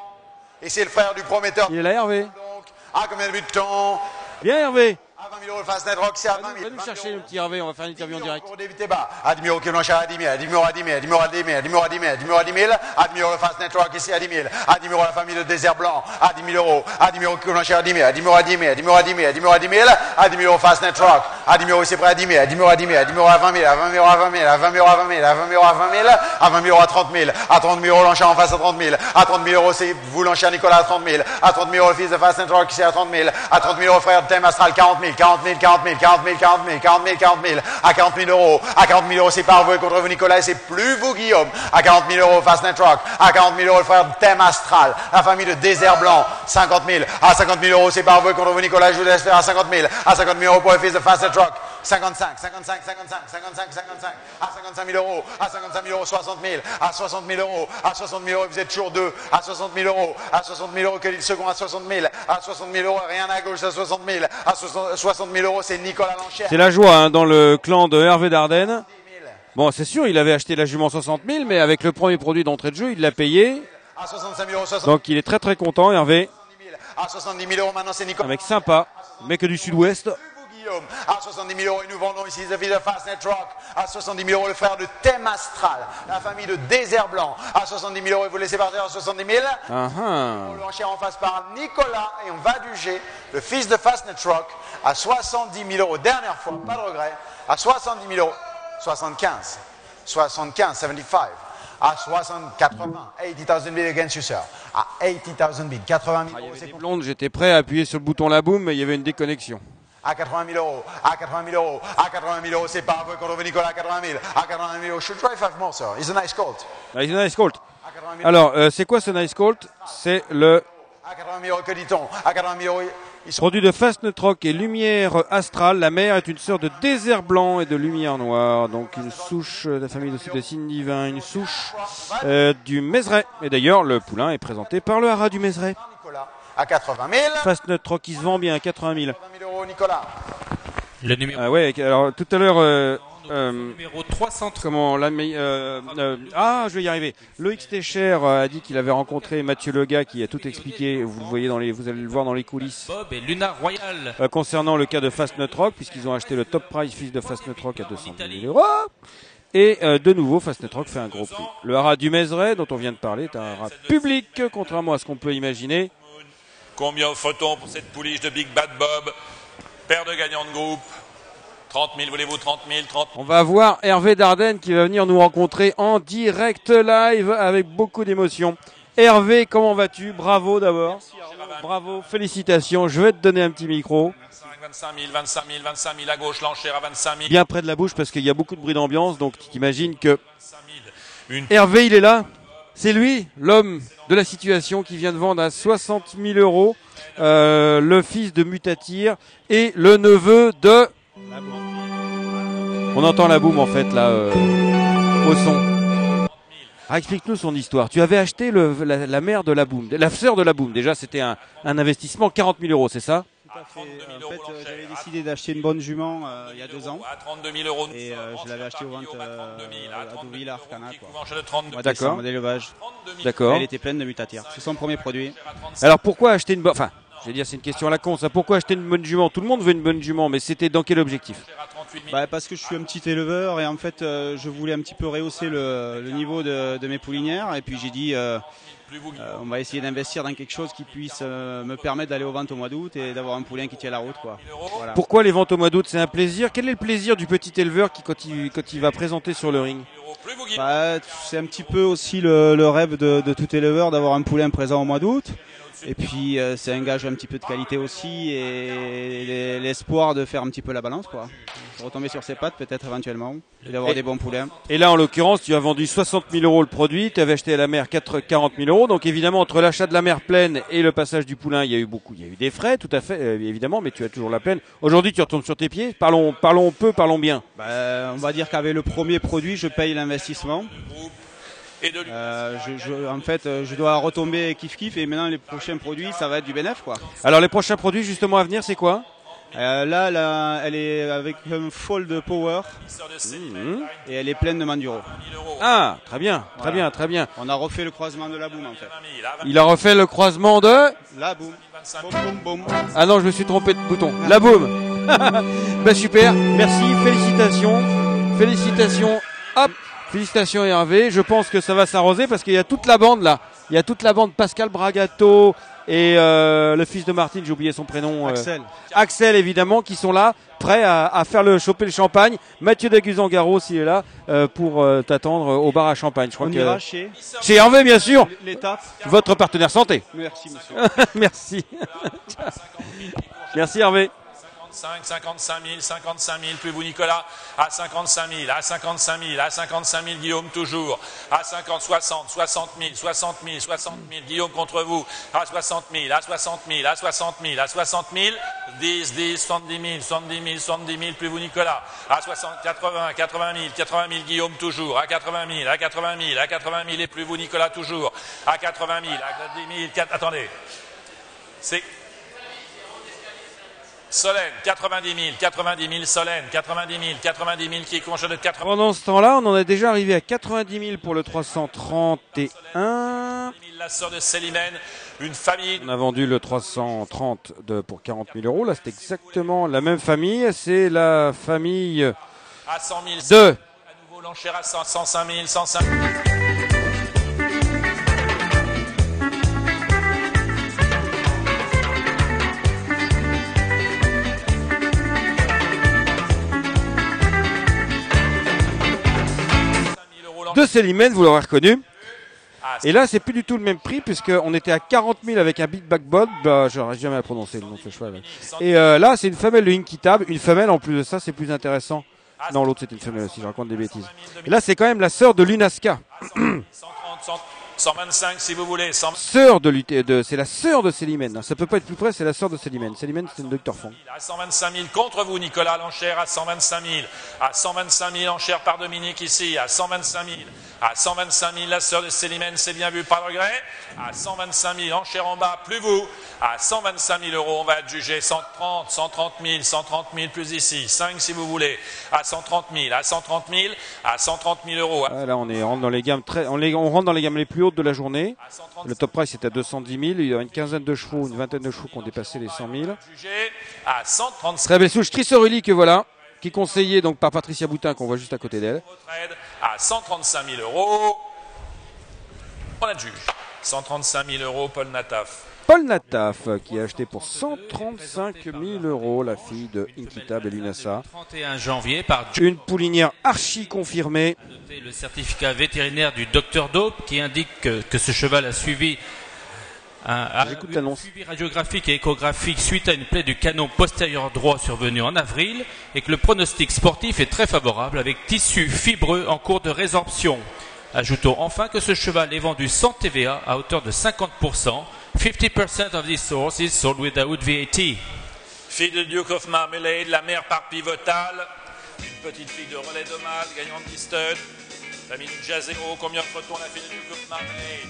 Et c'est le frère du prometteur. Il est là Hervé. Donc, à combien de buts de temps? Viens Hervé. À 20 000 euros le Fastnet Rock, c'est à 20 000. Va nous chercher le petit Hervé, on va faire une interview en direct. Pour débuter bas. À 10 000 euros, Kevin Cher à 10 000, à 10 000 euros, à 10 000, à 10 000 euros, à 10 000, à 10 000 euros, à 10 000, à 10 000 euros, à 10 000, à 10 000 euros le Fastnet Rock ici à 10 000, à 10 000 euros la famille de Désert Blanc, à 10 000 euros, à 10 000 euros Kevin Cher à 10 000, à 10 000 euros, à 10 000, à 10 000 euros, à 10 000, à 10 000 euros, à 10 000, à 10 000 euros Fastnet Rock, à 10 000 euros c'est prêt à 10 000, à 10 000 euros, à 10 000, à 10 000 euros à 20 000, à 20 000 euros à 20 000, à 20 000 euros à 20 000, à 20 000 euros à 20 000, à 20 000 euros à 30 000, à 30 000 euros l'enchère en face à 30 000, à 30 000 euros c'est vous l'enchère Nicolas à 30 000, à 30 000 euros le fils de Fastnet Rock ici à 30 000, à 30 000 euros frère de Thème Astral 40 000, 40 000, 40 000, 40 000, 40 000, 40 000, 40 000, à 40 000 euros, à 40 000 euros c'est par vous et contre vous Nicolas et c'est plus vous Guillaume, à 40 000 euros Fastnet Rock, à 40 000 euros le frère de Thème Astral, la famille de Désert Blanc, 50 000, à 50 000 euros c'est par vous et contre vous Nicolas, je vous laisse faire à 50 000, à 50 000 euros pour le fils de Fastnet Rock, 55, 55, 55, 55, 55, à 55 000 euros, à 55 000 euros 60 000, à 60 000 euros, à 60 000 euros vous êtes toujours deux, à 60 000 euros, à 60 000 euros que dit le second à 60 000, à 60 000 euros rien à gauche à 60 000, à 60 000 euros c'est Nicolas Lanchère. C'est la joie hein, dans le clan de Hervé Dardenne. Bon, c'est sûr, il avait acheté la jument 60 000, mais avec le premier produit d'entrée de jeu, il l'a payé. À 65 000 euros, 70 Donc il est très très content, Hervé. 000, à 70 000 euros maintenant c'est Nicolas. Un mec sympa, mec du sud-ouest. Vous, Guillaume, à 70 000 euros, et nous vendons ici The Fils de Fastnet Rock. À 70 000 euros, le frère de Thème Astral, la famille de Désert Blanc. À 70 000 euros, et vous laissez partir à 70 000. Ah, ah. L'enchère en face par Nicolas, et on va juger le fils de Fastnet Rock à 70 000 euros. Dernière fois, pas de regret, à 70 000 euros. 75, 75, à 80, 80,000 bid against you, sir. À 80,000 bid, 80 000 Il y euros, avait c'est des compris. blondes, j'étais prêt à appuyer sur le bouton la boum, mais il y avait une déconnexion. À 80 000 euros, à 80 000 euros, à 80 000 euros, c'est pas vrai qu'on Nicolas à 80 000, à 80 000 euros. Should try 5 more, sir. He's a nice colt. Ah, il est nice colt. À 80 000 Alors, c'est quoi ce nice colt? C'est le à 80 000 euros, que dit-on? À 80 000 euros, ils sont produit de Fastnet Rock et Lumière Astrale. La mère est une sœur de Désert Blanc et de Lumière Noire. Donc une souche de la famille de Signe Divin, une souche du Mézeray. Et d'ailleurs, le poulain est présenté par le haras du Mézeray. par Nicolas. À 80 000, Fastnet Rock, il se vend bien à 80 000. 80 000 euros, Nicolas. Le numéro, Ah ouais, alors tout à l'heure... numéro 330. Comment la je vais y arriver. Loïc Técher a dit qu'il avait rencontré Mathieu Lega qui a tout expliqué. Vous le voyez vous allez le voir dans les coulisses Bob et Luna Royal. concernant le cas de Fastnet Rock puisqu'ils ont acheté le top price fils de Fastnet Rock à 200 000 €. Et de nouveau, Fastnet Rock fait un gros prix. Le haras du Mézeray dont on vient de parler est un haras public, contrairement à ce qu'on peut imaginer. Combien offre-t-on pour cette pouliche de Big Bad Bob? Paire de gagnants de groupe. 30 000, voulez-vous 30 000, 30 000. On va voir Hervé Dardenne qui va venir nous rencontrer en direct live avec beaucoup d'émotion. Hervé, comment vas-tu? Bravo d'abord. Bravo, félicitations. Je vais te donner un petit micro. 25 000, 25 000, 25 000 à gauche, l'enchère à 25 000. Bien près de la bouche parce qu'il y a beaucoup de bruit d'ambiance, donc tu t'imagines que 25 000. Hervé, il est là. C'est lui, l'homme de la situation qui vient de vendre à 60 000 euros le fils de Mutatir et le neveu de... On entend la boum en fait là au son. Ah, explique-nous son histoire. Tu avais acheté la mère de la boum, la sœur de la boum. Déjà, c'était un investissement 40 000 euros, c'est ça? Tout à fait. En fait, j'avais décidé d'acheter une bonne jument il y a 2 ans. À 32 000 euros. Et je l'avais acheté aux ventes à Deauville, à Arcana. D'accord. Mode élevage. D'accord. Elle était pleine de Mutatir. C'est son premier produit. Alors pourquoi acheter une bonne... Enfin, je vais dire, c'est une question à la con, ça. Pourquoi acheter une bonne jument? Tout le monde veut une bonne jument, mais c'était dans quel objectif? Parce que je suis un petit éleveur et en fait, je voulais un petit peu rehausser le niveau de mes poulinières. Et puis j'ai dit... on va essayer d'investir dans quelque chose qui puisse me permettre d'aller aux ventes au mois d'août et d'avoir un poulain qui tient la route, quoi. Voilà. Pourquoi les ventes au mois d'août? C'est un plaisir. Quel est le plaisir du petit éleveur qui, quand il va présenter sur le ring? C'est un petit peu aussi le rêve de tout éleveur d'avoir un poulain présent au mois d'août. Et puis c'est un gage un petit peu de qualité aussi et l'espoir de faire un petit peu la balance, quoi. Retomber sur ses pattes peut-être éventuellement et d'avoir des bons poulains. Et là en l'occurrence tu as vendu 60 000 euros le produit, tu avais acheté à la mère 40 000 euros, donc évidemment entre l'achat de la mère pleine et le passage du poulain il y a eu des frais, tout à fait évidemment, mais tu as toujours la pleine. Aujourd'hui tu retournes sur tes pieds, parlons peu, parlons bien. On va dire qu'avec le premier produit je paye l'investissement. En fait, je dois retomber kiff et maintenant les prochains produits ça va être du bénéf, quoi. Alors les prochains produits justement à venir c'est quoi? Là, elle est avec un fold power et elle est pleine de Manduro. Ah, très bien, très bien, très bien. On a refait le croisement de la boum en fait. Il a refait le croisement de... La boum. Boum, boum, boum. Ah non, je me suis trompé de bouton. La boum. Bah super, merci, félicitations. Hop. Félicitations Hervé, je pense que ça va s'arroser parce qu'il y a toute la bande là. Il y a toute la bande Pascal Bragato et le fils de Martine, j'ai oublié son prénom. Axel évidemment, qui sont là, prêts à faire choper le champagne. Mathieu Daguzan-Garros il est là pour t'attendre au bar à champagne. Je crois ira chez Hervé bien sûr. L'étape. Votre partenaire santé. Merci monsieur. Merci. Merci Hervé. 55 000, plus vous Nicolas, à 55 000, à 55 000, à 55 000, Guillaume toujours, à 60 000, Guillaume contre vous, à 60 000, à 60 000, à 60 000, à 60 000, 10, 70 000, plus vous Nicolas, à 80 000, Guillaume toujours, à 80 000, à 80 000, à 80 000 et plus vous Nicolas toujours, à 80 000, à 10 000, attendez, c'est... Solène, 90 000, Solène, 90 000 qui est conche de 80 000. Pendant ce temps-là, on en est déjà arrivé à 90 000 pour le 331. La sœur de Célimène, une famille. On a vendu le 330 pour 40 000 euros. Là, c'est exactement la même famille. C'est la famille à 100 000 de... À nouveau, l'enchère à 105 000, 105 000. De Célimène, vous l'aurez reconnu. Et là, c'est plus du tout le même prix puisqu'on était à 40 000 avec un Big Back Bob. Bah, je n'arrive jamais à prononcer le nom de ce cheval. Et là, c'est une femelle de Inkitable. Une femelle, en plus de ça, c'est plus intéressant. Non, l'autre, c'était une femelle aussi, je raconte des bêtises. Et là, c'est quand même la sœur de l'Unaska. 125 si vous voulez. C'est la sœur de Célimène. Ça peut pas être plus près, c'est la sœur de Célimène. Célimène, c'est une Dr Fond. À 125 000 contre vous, Nicolas, l'enchère à 125 000. À 125 000, enchère par Dominique ici. À 125 000. À 125 000, la sœur de Célimène, c'est bien vu, pas de regret. À 125 000, enchère en bas, plus vous. À 125 000 euros, on va adjuger 130 000, plus ici. 5 si vous voulez. À 130 000, à 130 000, à 130 000 euros. Ah, là, on rentre dans les gammes on rentre dans les gammes les plus hautes de la journée. Le top price est à 210 000. Il y a une quinzaine de chevaux, une vingtaine de chevaux qui ont dépassé les 100 000. À 135 très belle souche, Trissorelli que voilà, qui est conseillé donc par Patricia Boutin qu'on voit juste à côté d'elle. À 135 000 euros, on adjuge. 135 000 euros, Paul Nataf. Paul Nataf qui a acheté pour 135 000 € la fille de Inkita Belunassa. 31 janvier par Une poulinière archi confirmée. le certificat vétérinaire du Dr Dope qui indique que ce cheval a suivi un suivi radiographique et échographique suite à une plaie du canon postérieur droit survenue en avril et que le pronostic sportif est très favorable avec tissu fibreux en cours de résorption. Ajoutons enfin que ce cheval est vendu sans TVA à hauteur de 50%. 50% of this source is sold without VAT. Fille de Duke of Marmalade, la mère par Pivotal. Une petite fille de relais de mâle, gagnante d'Easton. Famille Jazero, combien offre-t-on la fille de Duke of Marmalade?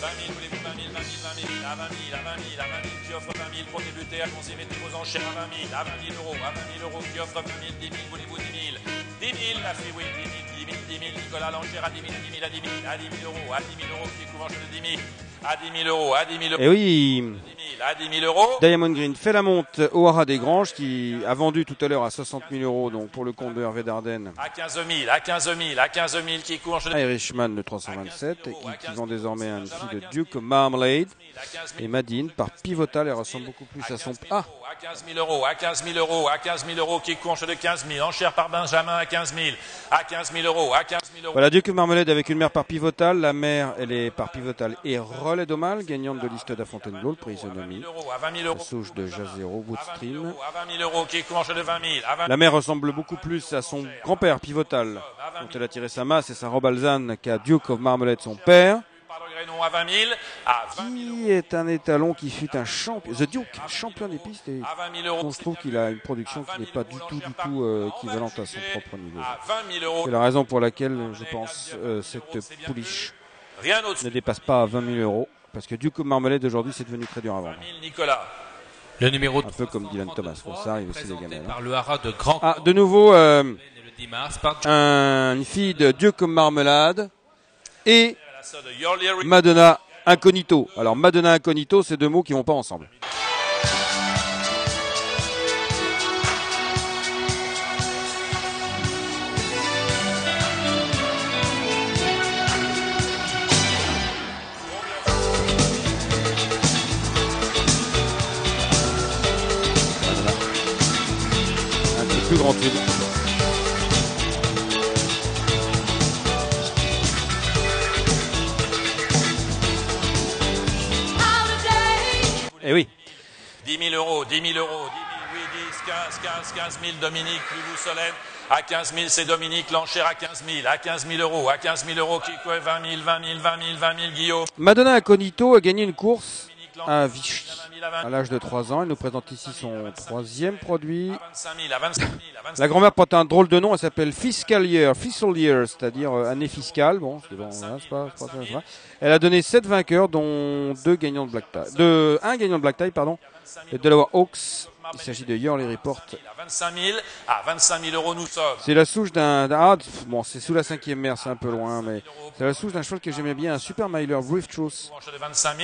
20 000, voulez-vous 20 000, 20 000, 20 000, à 20 000, à 20 000, à 20 000, qui offre 20 000 pour débuter, allons-y, mettez vos enchères à 20 000, à 20 000 euros, à 20 000 euros, qui offre 20 000, 10 000, voulez-vous 10 000, 10 000, la fille, oui, 10 000, 10 000, 10 000, Nicolas, l'enchère à 10 000, à 10 000, à 10 000, à 10 000 euros, à 10 000 euros, qui couvre de 10 000, à 10 000 euros, à 10 000 euros. Et oui, à 10 000 euros. Diamond Green fait la monte au Haras des Granges qui a vendu tout à l'heure à 60 000 € donc pour le compte de Hervé Dardenne. À 15 000, à 15 000, à 15 000 qui court. Irishman le 327 et qui vend désormais une fille de Duke Marmalade. Et Madine par Pivotal, elle ressemble beaucoup plus à son... Ah, à 15 000 euros, à 15 000 euros, à 15 000 euros qui court de 15 000. Enchère par Benjamin à 15 000, à 15 000 euros, à 15 000 euros. Voilà, Duke Marmalade avec une mère par Pivotal. La mère, elle est par Pivotal et relais d'Omal, gagnante de liste à Fontainebleau, le prix Isonomie. La souche de Jazero, Woodstream. À 20 000 euros qui court de 20 000. La mère ressemble beaucoup plus à son grand-père Pivotal, dont elle a tiré sa masse, et sa robe alzane qu'à Duke of Marmalade, son père. À 20 000, à 20 000 qui est un étalon qui fut un champion, The Duke, champion des pistes, et on se trouve qu'il a une production qui n'est pas du tout équivalente à son propre niveau. C'est la raison pour laquelle je pense cette pouliche ne dépasse pas 20 000 €, parce que Duke of Marmalade aujourd'hui c'est devenu très dur à vendre. Le numéro un peu comme Dylan Thomas, ça arrive aussi les gamelles. Par le Haras de Grand. Ah, de nouveau le 10 mars, par une fille de Duke of Marmalade et Madonna Incognito. Alors Madonna Incognito, c'est deux mots qui vont pas ensemble. Madonna. Un des plus grands tubes. Eh oui. 10 000 euros, 10 000 euros, 10 000, oui, 10, 15 000, Dominique, Loulou Solène. À 15 000, c'est Dominique, l'enchère à 15 000, à 15 000 euros, à 15 000 euros, qui quoi, 20 000, 20 000, 20 000, 20 000, Guillaume. Madonna Incognito a gagné une course à Vichy à l'âge de 3 ans. Elle nous présente ici son troisième produit. La grand-mère porte un drôle de nom, elle s'appelle Fiscal Year, c'est-à-dire année fiscale. Bon, c'est bon, hein, c'est pas. Elle a donné 7 vainqueurs, dont 2 gagnants de black tie, un gagnant de black tie, pardon, de Delaware Hawks. Il s'agit de Yearly Report. À 25 000 euros, nous sommes. C'est la souche bon, c'est sous la 5e mère, c'est un peu loin, mais c'est la souche d'un cheval que j'aimais bien, un Super Miler Brief Truth,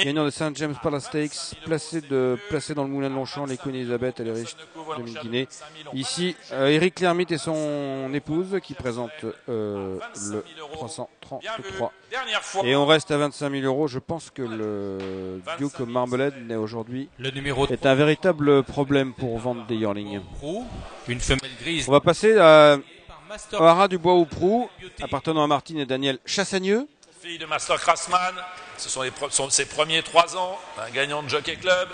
gagnant de St. James Palace Stakes, placé dans le moulin de Longchamp, les Queen Elizabeth et les riches de Guinée. Ici, Eric Lermite et son épouse qui présentent le 333. Et on reste à 25 000 euros. Je pense que le Duke of Marmalade aujourd'hui est un véritable problème pour vendre des yearlings. Une femelle grise. On va passer au Haras du Bois au Prou, appartenant à Martine et Daniel Chassagneux. Fille de Master Craftsman, ce sont ses premiers 3 ans, un gagnant de Jockey Club.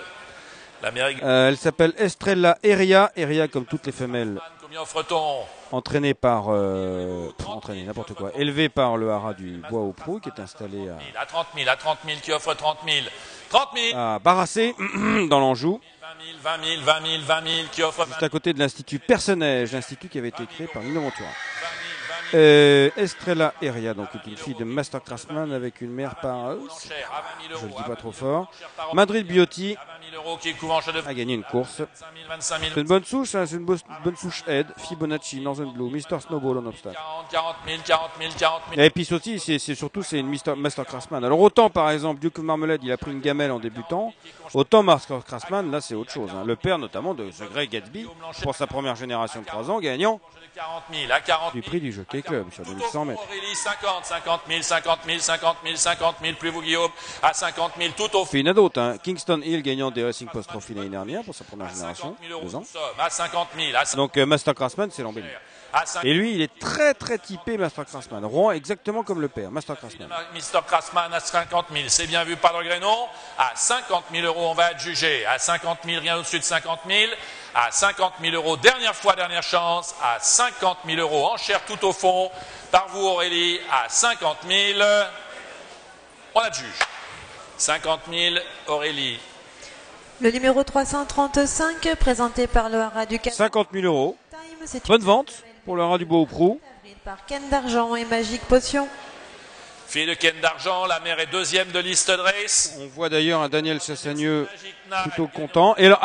Elle s'appelle Estrella Eria comme toutes les femelles. Combien offre-t-on? Entraînée par n'importe quoi, élevée par le Haras du Bois au Prou, qui est installé à 30 000, à 30 000, qui offre 30 000, 30 000, à Barassé, dans l'Anjou. 20 000, 20 000, 20 000, qui offre. Juste à côté de l'Institut Personnage, l'institut qui avait été créé par Nino Montura. Estrella Eria, donc est une fille de Master Craftsman avec une mère par, je le dis pas trop fort. Madrid Biotti a gagné une course. C'est une bonne souche, hein, c'est une bonne souche Ed, Fibonacci, Northern Blue, Mr. Snowball en obstacle. 40 000. Et puis aussi, c'est une Master Craftsman. Alors autant par exemple Duke of Marmalade, il a pris une gamelle en débutant, autant Master Craftsman, là c'est autre chose. Hein. Le père notamment de ce Greg Gatsby, pour sa première génération de 3 ans, gagnant 40 000, à 40 000. du prix du jockey. Jockey Club sur 2100 mètres. Aurélie, 50, 50 000, 50 000, 50 000, 50 000, plus vous Guillaume, à 50 000, tout au fond. Puis il y en a d'autres. Hein. Kingston Hill, gagnant des Racing Post Trophy l'année dernière pour sa première génération. 000 euros, 2 ans. à 50 000, à 50 000. Donc Master Craftsman, c'est l'embellie. Et lui, il est très très typé Master Craftsman. Rouen, exactement comme le père, Master Craftsman. Mr. Craftsman à 50 000, c'est bien vu par le Grénon. À 50 000 euros, on va adjuger. À 50 000, rien au-dessus de 50 000. À 50 000 euros, dernière fois, dernière chance. À 50 000 euros, enchère tout au fond. Par vous, Aurélie, à 50 000. On adjuge. 50 000, Aurélie. Le numéro 335, présenté par le Haras du Cap. 50 000 euros. C'est Bonne vente pour le Haras du Beau-Prou. par Ken d'Argent et Magique Potion. Fille de Ken d'Argent, la mère est deuxième de liste de race. On voit d'ailleurs un Daniel Chassagneux plutôt content. Et alors,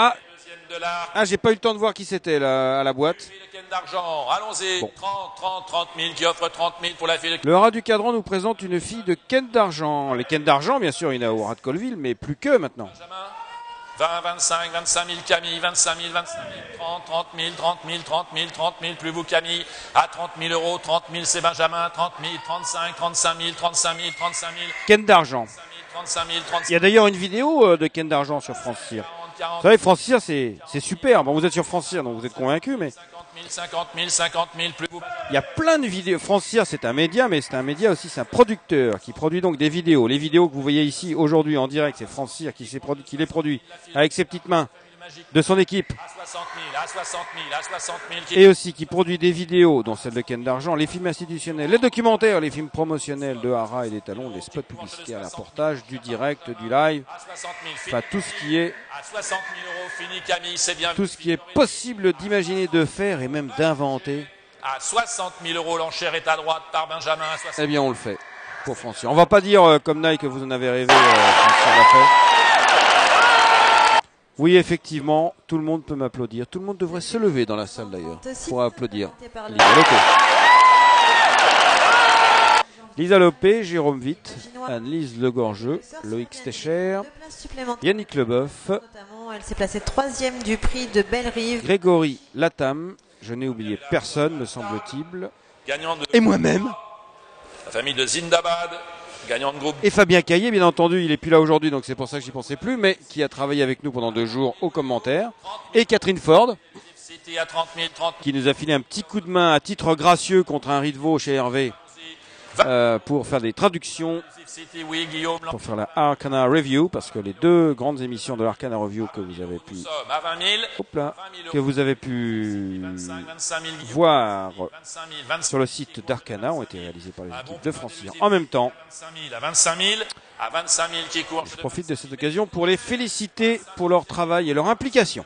j'ai pas eu le temps de voir qui c'était là, à la boîte. Fille de Ken d'Argent, allons-y. Bon. 30 000 qui offre 30 000 pour la fille de... Le Haras du Cadran nous présente une fille de Ken d'Argent. Les Ken d'Argent, bien sûr, il y en a au Haras de Colville, mais plus que maintenant. 20, 25, 25 000 Camille, 25 000, 25 000, 30 000, 30 000, 30 000, 30 000, plus vous Camille, à 30 000 euros, 30 000 c'est Benjamin, 30 000, 35, 35 000, 35 000, 35 000. Ken d'Argent. 35 000, 35 000. Il y a d'ailleurs une vidéo de Ken d'Argent sur France Cyr. Vous savez, France Cyr, c'est super. Bon, vous êtes sur France Cyr, donc vous êtes convaincus, mais... 50 000, 50 000, plus vous... Il y a plein de vidéos. France Cyr, c'est un média, mais c'est un média aussi, c'est un producteur qui produit donc des vidéos. Les vidéos que vous voyez ici aujourd'hui en direct, c'est France Cyr qui les produit avec ses petites mains de son équipe. À 60 000, à 60 000, à 60 000. Et aussi qui produit des vidéos, dont celle de Ken d'Argent, les films institutionnels, les documentaires, les films promotionnels de Haras et des Talons, les spots publicitaires, l'apportage, du direct, du live. Enfin, tout ce qui est... À 60 000 euros, fini Camille, c'est bien. Tout ce qui est possible d'imaginer, de faire et même d'inventer. À 60 000 euros, l'enchère est à droite par Benjamin. Eh bien, on le fait pour France Cyr. On va pas dire comme Nike que vous en avez rêvé. France Cyr l'a fait. Oui, effectivement, tout le monde peut m'applaudir. Tout le monde devrait se lever dans la salle d'ailleurs pour applaudir. Lisa Lopé. Lisa Lopé, Jérôme Witt, Anne-Lise Legorgeux, Loïc Stecher, Yannick Leboeuf. Notamment, elle s'est placée 3e du prix de Belle-Rive. Grégory Latam, je n'ai oublié personne, me semble-t-il. Et moi-même. La famille de Zindabad. Gagnant de groupe. Et Fabien Caillé, bien entendu, il n'est plus là aujourd'hui, donc c'est pour ça que j'y pensais plus, mais qui a travaillé avec nous pendant 2 jours aux commentaires. Et Catherine Ford, à 30 000, 30 000. qui nous a filé un petit coup de main à titre gracieux contre un riz de veau chez Hervé pour faire des traductions, pour faire la Arcana Review, parce que les 2 grandes émissions de l'Arcana Review que vous avez pu, que vous avez pu voir sur le site d'Arcana ont été réalisées par les équipes de France Cyr. En même temps, à 25 000, à 25 000 qui courent. Je profite de cette occasion pour les féliciter pour leur travail et leur implication.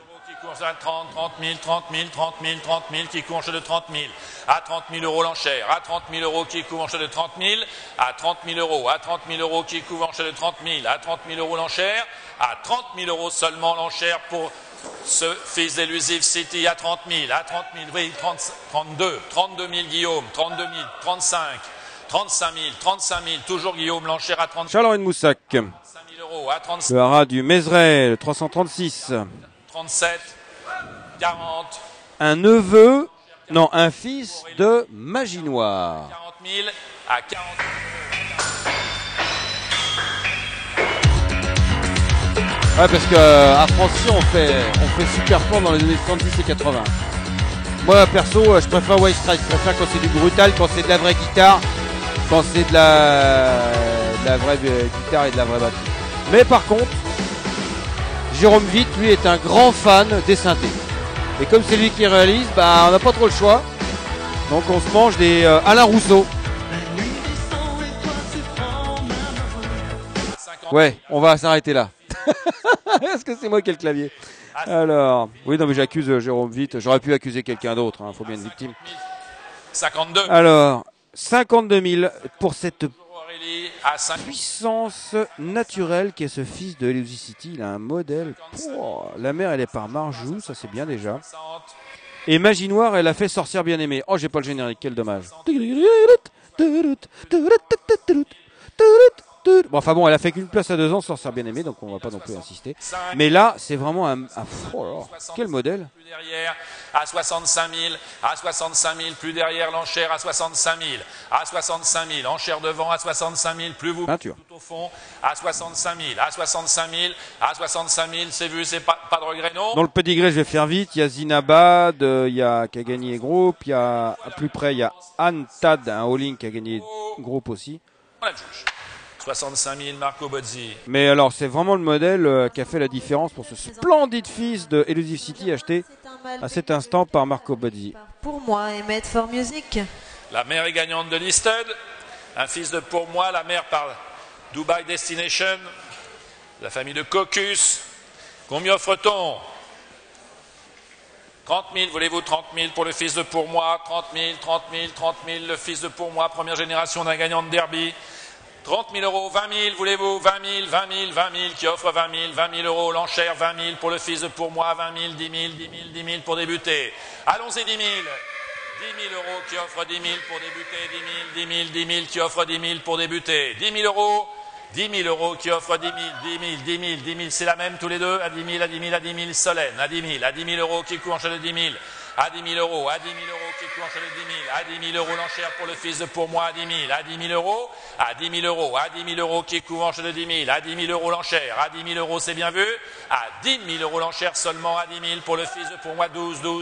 30 000, 30 000, 30 000, 30 000 qui courent de 30 000. À 30 000 euros l'enchère. À 30 000 euros qui courent de 30 000. À 30 000 euros. À 30 000 euros qui courent de 30 000. À 30 000 euros l'enchère. À 30 000 euros seulement l'enchère pour ce fils d'Elusive City. À 30 000. À 30 000. Oui, 32 000 Guillaume. 32 000. 35. 35 000. 35 000. Toujours Guillaume l'enchère à 30 000. Charles-Henri Moussac. 35 000 euros. À 35 000. Le Haras du Mézeray, le 336. 37. 40. Un neveu, non, un fils de Maginoire. 40 000 à 40 000. Ouais, parce qu'à France Cyr, on fait super fort dans les années 70 et 80. Moi, perso, je préfère White Strike. Je préfère quand c'est du brutal, quand c'est de la vraie guitare, quand c'est de la vraie guitare et de la vraie batterie. Mais par contre, Jérôme Witt, lui, est un grand fan des synthés. Et comme c'est lui qui réalise, on n'a pas trop le choix. Donc on se mange des Alain Rousseau. Ouais, on va s'arrêter là. Est-ce que c'est moi qui ai le clavier? Alors, oui, non mais j'accuse Jérôme Witt. J'aurais pu accuser quelqu'un d'autre, faut bien une victime. 52. Alors, 52 000 pour cette puissance naturelle qui est ce fils de Elusive City. Il a un modèle. Oh, la mère, elle est par Marjou, ça c'est bien déjà. Et Maginoire, elle a fait Sorcière bien-aimée. Oh, j'ai pas le générique, quel dommage. Bon, enfin bon, elle a fait qu'une place à 2 ans sans se faire bien aimer, donc on va pas non plus insister. Mais là, c'est vraiment oh là là, quel modèle. Plus derrière, à 65 000, à 65 000, plus derrière l'enchère à 65 000, à 65 000, enchère devant à 65 000, plus vous peinture. Tout au fond, à 65 000, à 65 000, à 65 000, c'est vu, c'est pas de regret, non. Dans le pedigree, je vais faire vite, il y a Zinabad, il y a qui a gagné groupe, il y a, à plus près, il y a Anne Tad, un all-in qui a gagné groupe aussi. On la juge. 65 000, Marco Bozzi. Mais alors, c'est vraiment le modèle qui a fait la différence pour ce splendide fils de Elusive City acheté à cet instant par Marco Bozzi. Pour moi et Made for Music. La mère est gagnante de Listed. Un fils de Pour moi, la mère par Dubai Destination. La famille de Caucus. Combien offre-t-on? 30 000, voulez-vous 30 000 pour le fils de Pour moi? 30 000, 30 000, 30 000, le fils de Pour moi, première génération d'un gagnant de derby. 30 000 euros, 20 000, voulez-vous 20 000, 20 000, 20 000, qui offre 20 000, 20 000 euros, l'enchère 20 000 pour le fils de Pour moi, 20 000, 10 000, 10 000, 10 000 pour débuter. Allons-y, 10 000. 10 000 euros qui offre 10 000 pour débuter, 10 000, 10 000, 10 000 qui offre 10 000 pour débuter. 10 000 euros, 10 000 euros qui offre 10 000, 10 000, 10 000, 10 000, c'est la même tous les deux, à 10 000, à 10 000, à 10 000, Solène, à 10 000, à 10 000 euros qui coûte de 10 000. À 10 000 euros, à 10 000 euros qui coûte de 10 000, à 10 000 euros l'enchère pour le fils de Pour moi, à 10 000, à 10 000 euros, à 10 000 euros, à 10 000 euros qui coûte de 10 000, à 10 000 euros l'enchère, à 10 000 euros c'est bien vu, à 10 000 euros l'enchère seulement, à 10 000 pour le fils de Pour moi, 12 000,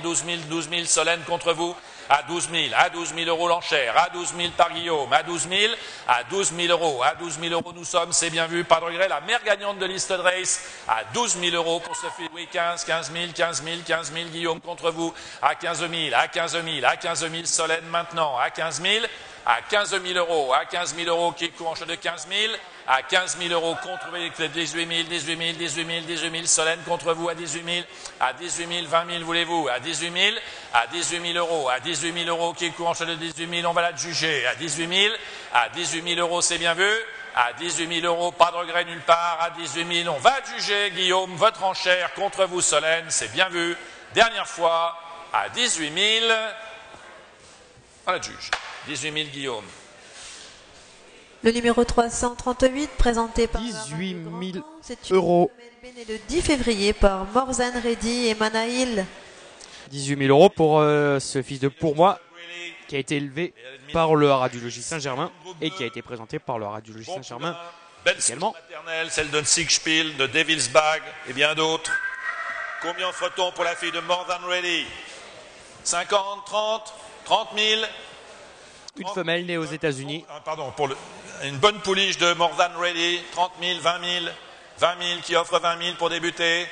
12 000, Solène contre vous, à 12 000, à 12 000 euros l'enchère, à 12 000 par Guillaume, à 12 000, à 12 000 euros, à 12 000 euros nous sommes, c'est bien vu, pas de regret, la mère gagnante de Listed Race, à 12 000 euros pour ce fils, oui 15 000, 15 000, 15 000, Guillaume contre vous, à 15 000, à 15 000, à 15 000, Solène maintenant, à 15 000, à 15 000 euros, à 15 000 euros qui coûte de 15 000, à 15 000 euros contre 18 000, 18 000, 18 000, 18 000, Solène contre vous à 18 000, à 18 000, 20 000 voulez-vous, à 18 000, à 18 000 euros, à 18 000 euros qui coûte de 18 000, on va la juger, à 18 000, à 18 000 euros c'est bien vu, à 18 000 euros, pas de regret nulle part, à 18 000, on va juger, Guillaume, votre enchère contre vous, Solène, c'est bien vu, dernière fois, à 18 000, on la juge, 18 000, Guillaume. Le numéro 338, présenté par 18 000 euros. Né le 10 février par Morzan Reddy et Manaïl. 18 000 euros pour ce fils de Pour moi, qui a été élevé par le Radiologie Saint-Germain et qui a été présenté par le Radiologie Saint-Germain également. Celle de Sigspiel, de Devil's Bag et bien d'autres. Combien offre-t-on pour la fille de More Than Ready? 50, 30, 30 000. Une femelle née aux États-Unis. Pardon, pour une bonne pouliche de More Than Ready, 30 000, 20 000, 20 000 qui offre 20 000 pour débuter.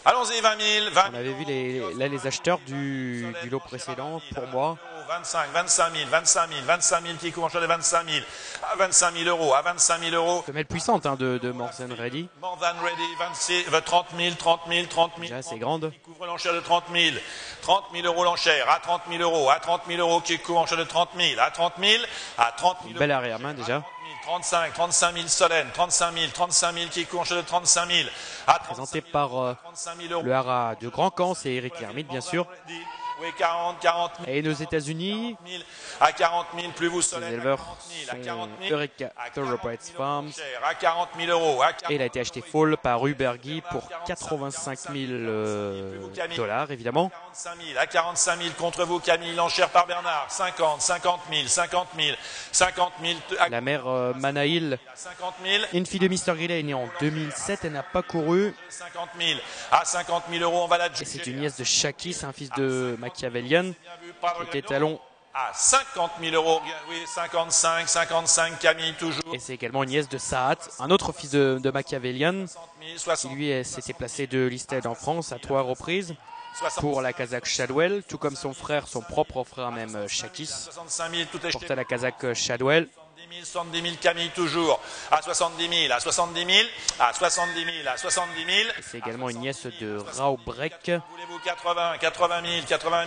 Allons-y, 20 000, 20 000. On avait vu les acheteurs du lot précédent, Pour moi. 25, 25 000, 25 000, 25 000 qui coûtent de 25 000, à 25 000 euros, à 25 000 euros. Femelle puissante de Morzan Reddy. Morzan Reddy, 26, 30 000, 30 000, 30 000. Déjà assez grande. Qui couvre l'enchère de 30 000, 30 000 euros l'enchère, à 30 000 euros, à 30 000 euros qui couvre l'enchère de 30 000, à 30 000, à 30 000. Une belle arrière-main déjà. 35 000 Solène, 35 000 qui courent de 35 000. À présenté par le Hara de Grand Camp, c'est Eric Lermite bien sûr. Oui, 40 000. Et nos États-Unis, à 40 000, plus vous Solène. Les éleveurs sont Eureka Thoroughbreds Farms. À 40 000 euros. Et il a été acheté full par Ubergy pour 85 000 dollars évidemment. À 45 000 contre vous Camille, l'enchère par Bernard. 50 000, 50 000, 50 000. La mère Manaïl, une fille de Mr. Grillet, est née en 2007, elle n'a pas couru. 50 000, à 50 000 euros, on va la juger. Et c'est une nièce de Shaki, c'est un fils de Machiavellian, qui était talon. À 50 000 euros, oui, 55 Camille toujours. Et c'est également une nièce de Saat, un autre fils de Machiavellian, qui lui s'était placé de Listed en France à 3 reprises pour la Kazakh Shadwell, tout comme son frère, son propre frère même Shakis, portait la Kazakh Shadwell. 70 000 Camille toujours, à 70 000, à 70 000, à 70 000, à 70 000. C'est également une nièce de Rao Breck. Voulez-vous 80 000, 80 000, 80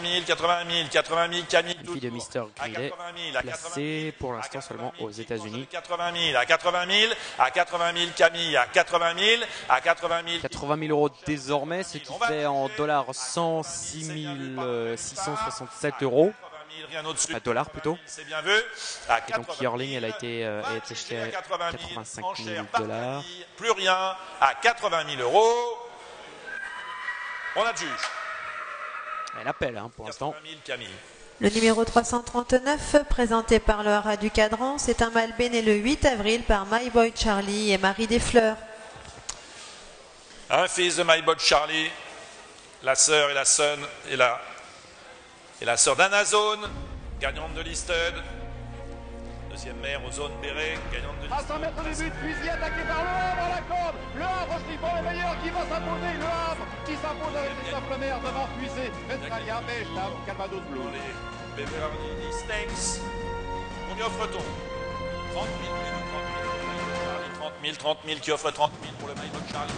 000, 80 000 Camille une fille de Mr. Grillet, placée pour l'instant seulement aux États-Unis. 80 000, à 80 000, à 80 000 Camille, à 80 000, à 80 000. 80 000 euros désormais, ce qui fait en dollars 106 667 euros. rien au-dessus. À $, plutôt. C'est bien vu. À Et donc Yearling, elle a été achetée à 85 000 $. Plus rien à 80 000 euros. On adjuge. Elle appelle pour l'instant. 80 000 Camille. Le numéro 339, présenté par le Haras du Cadran, c'est un mâle né le 8 avril par My Boy Charlie et Marie Desfleurs. Un fils de My Boy Charlie, la sœur et la son et la sœur d'Anazone, gagnante de Listed. Deuxième mère aux zones Béret, gagnante de Listed. À 100 mètres du but, Puisy attaqué par Le Havre à la corde. Le Havre, Strippon est meilleur, qui va s'imposer. Le Havre qui s'impose avec Christophe Lemaire devant Puisy. Australia, Beige, Calvados Blue. Les Beverly Stakes. On y offre-t-on 30 000 plus de 30 000. 30 000 qui offre 30 000 pour le My Boy Charlie.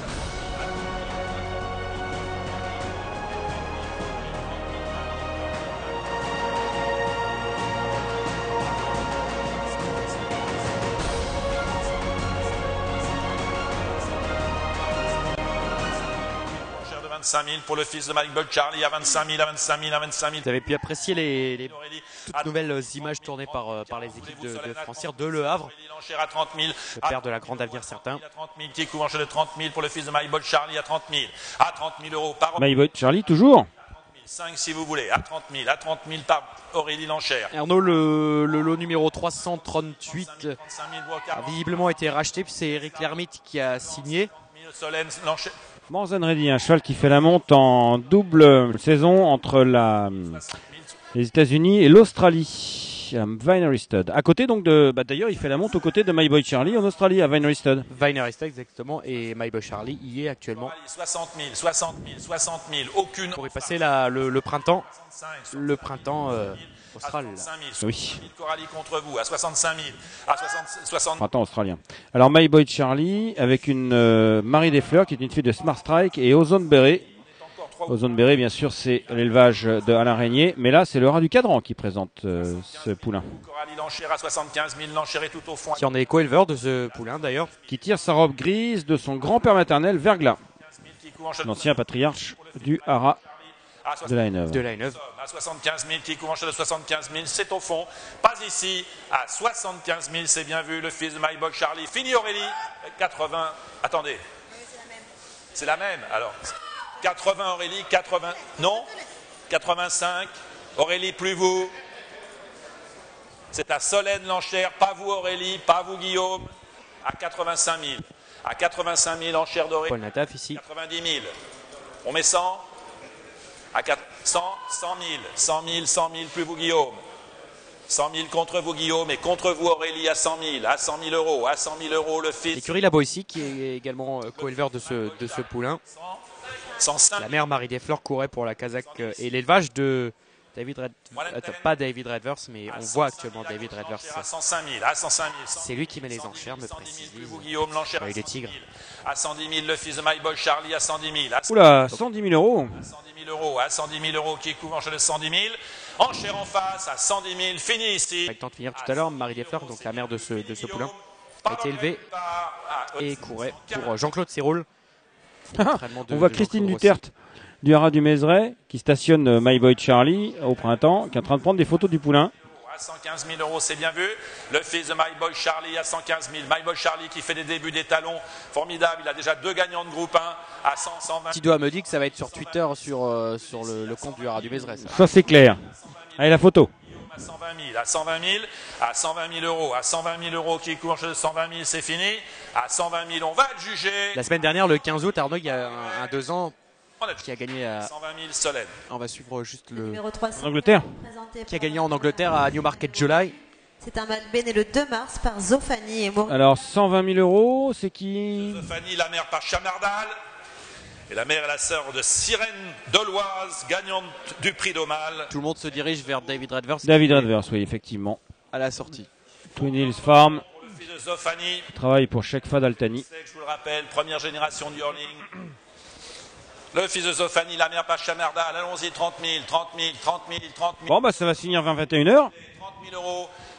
Enchère de 25 000 pour le fils de My Boy Charlie à 25 000, à 25 000, à 25 000. Vous avez pu apprécier les toutes nouvelles images tournées par les équipes de Francir de Le Havre. L'enchère à 30 000. Le père de la grande avenir certain. À 30 000 qui couvre enchère de 30 000 pour le fils de My Boy Charlie à 30 000. À 30 000 euros par My Boy Charlie toujours. 5 si vous voulez, à 30 000, à 30 000 par Aurélie Lanchère. Arnaud, le lot numéro 338 a visiblement été racheté, puis c'est Eric Lermite qui a signé. Solène Lanchère. Morzen Ready, un cheval qui fait la monte en double saison entre les États-Unis et l'Australie. Vinery Stud. À côté donc de. D'ailleurs, il fait la monte aux côtés de My Boy Charlie en Australie à Vinery Stud. Vinery Stud, exactement. Et My Boy Charlie y est actuellement. 60 000, 60 000, 60 000. Aucune. Pour y passer le printemps. Le printemps austral. 65 000. Oui. Coralie contre vous à 65 000. À 60 Printemps australien. Alors My Boy Charlie avec une Marie Desfleurs qui est une fille de Smart Strike et Ozone Béret. Ozone Béret, bien sûr, c'est l'élevage de Alain Régnier, mais là, c'est le Haras du Cadran qui présente ce poulain. Coralie Lanchère à 75 000, Lanchère est tout au fond. Qui en est co-éleveur de ce poulain d'ailleurs. Qui tire sa robe grise de son grand-père maternel, Verglas, l'ancien patriarche du Haras de la Haine-Neuve. À 75 000, qui couvre enchère de 75 000, c'est au fond. Pas ici, à 75 000, c'est bien vu, le fils de My Boy Charlie. Fini Aurélie, 80, attendez. C'est la même, alors. 80 Aurélie, 80, non 85, Aurélie plus vous. C'est à Solène Lanchère, pas vous Aurélie, pas vous Guillaume, à 85 000. À 85 000 enchères d'Aurélie. Paul Nataf ici. 90 000. On met 100. À 100, 100 000. 100 000, 100 000 plus vous Guillaume. 100 000 contre vous Guillaume et contre vous Aurélie à 100 000. À 100 000 euros. À 100 000 euros le fils. L'écurie La Boétie qui est également co-éleveur de ce poulain. 105. La mère Marie Desfleurs courait pour la Kazakh et l'élevage de David pas David Redverse, mais on voit actuellement David Redverse. À 105 000, à 105 000. C'est lui qui met les enchères, me précise. Guillaume Lanchère avec les tigres. À 110 000, le fils de My Boy Charlie à 110 000. Oula, 110 000 euros. À 110 000 euros, à 110 000 euros qui couvre enchère de 110 000. Enchère en face à 110 000, fini ici. Avec le temps de finir tout à l'heure, Marie Desfleurs, donc la mère de ce poulain, a été élevée et courait pour Jean-Claude Séroul. On voit Christine Duterte du Haras du Mézeray qui stationne My Boy Charlie au printemps, qui est en train de prendre des photos du poulain. À 115 000 euros, c'est bien vu. Le fils de My Boy Charlie à 115 000. My Boy Charlie qui fait des débuts des talons formidables. Il a déjà 2 gagnants de groupe 1 à 100, 120. Petit doigt me dit que ça va être sur Twitter, sur le compte du Haras du Mézeray. Ça c'est clair. Allez, la photo. À 120 000, à 120 000, à 120 000 euros, à 120 000 euros qui court de 120 000, c'est fini. À 120 000, on va le juger. La semaine dernière, le 15 août, Arnaud, il y a un 2 ans, qui a gagné à 120 000 Solène. On va suivre juste le Numéro 300, En Angleterre. présenté qui a par- gagné en Angleterre à Newmarket July. C'est un mâle né le 2 mars par Zofani et Maurice. Alors 120 000 euros, c'est qui? Fanny, la mère par Chamardal. Et la mère est la sœur de Sirène Doloise, gagnante du prix d'Aumale. Tout le monde se dirige vers David Redverse. David Redverse, oui, effectivement. À la sortie. Twin Hills Farm, Le fils de Zofani, travaille pour Shekfa Daltani. je vous le rappelle, première génération de Yearling. Le fils de Zofani, la mère Pachamerdal, allons-y, 30 000, 30 000, 30 000, 30 000. Bon, bah ça va se finir 20-21h.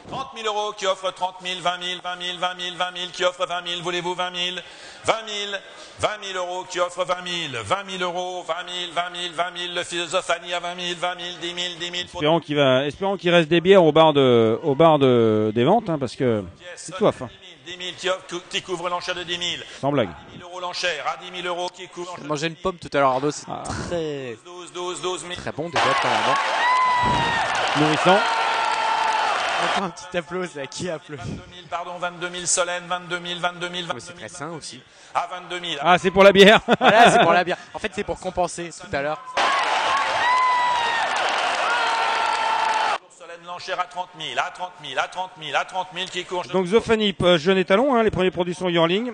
30 000 euros qui offre 30 000, 20 000, 20 000, 20 000, 20 000 qui offre 20 000, voulez-vous 20 000, 20 000, 20 000 euros qui offre 20 000, 20 000 euros, 20 000, 20 000, 20 000, le fils de Zofani à 20 000, 20 000, 10 000, 10 000. Espérons qu'il reste des bières au bar des ventes, hein, parce que c'est soif. Hein. 10 000 qui couvre l'enchère de 10 000. Sans blague. 10 000 euros l'enchère, à 10 000 euros qui couvre. J'ai mangé une pomme tout à l'heure, Arnaud, c'est très... 12 000. Très bon déjà quand même. Nourrissant. Encore un petit applause là, qui applaudit? 22 000, pardon, 22 000 Solène, 22 000, 22 000, 22 000. C'est très sain aussi. À 22 000. Ah, c'est pour la bière. Voilà, c'est pour la bière. En fait, c'est pour compenser tout à l'heure. Solène l'enchère à 30 000, à 30 000, à 30 000, à 30 000 qui court. Donc Zofani, jeune étalon, hein, les premiers produits sont Yearling.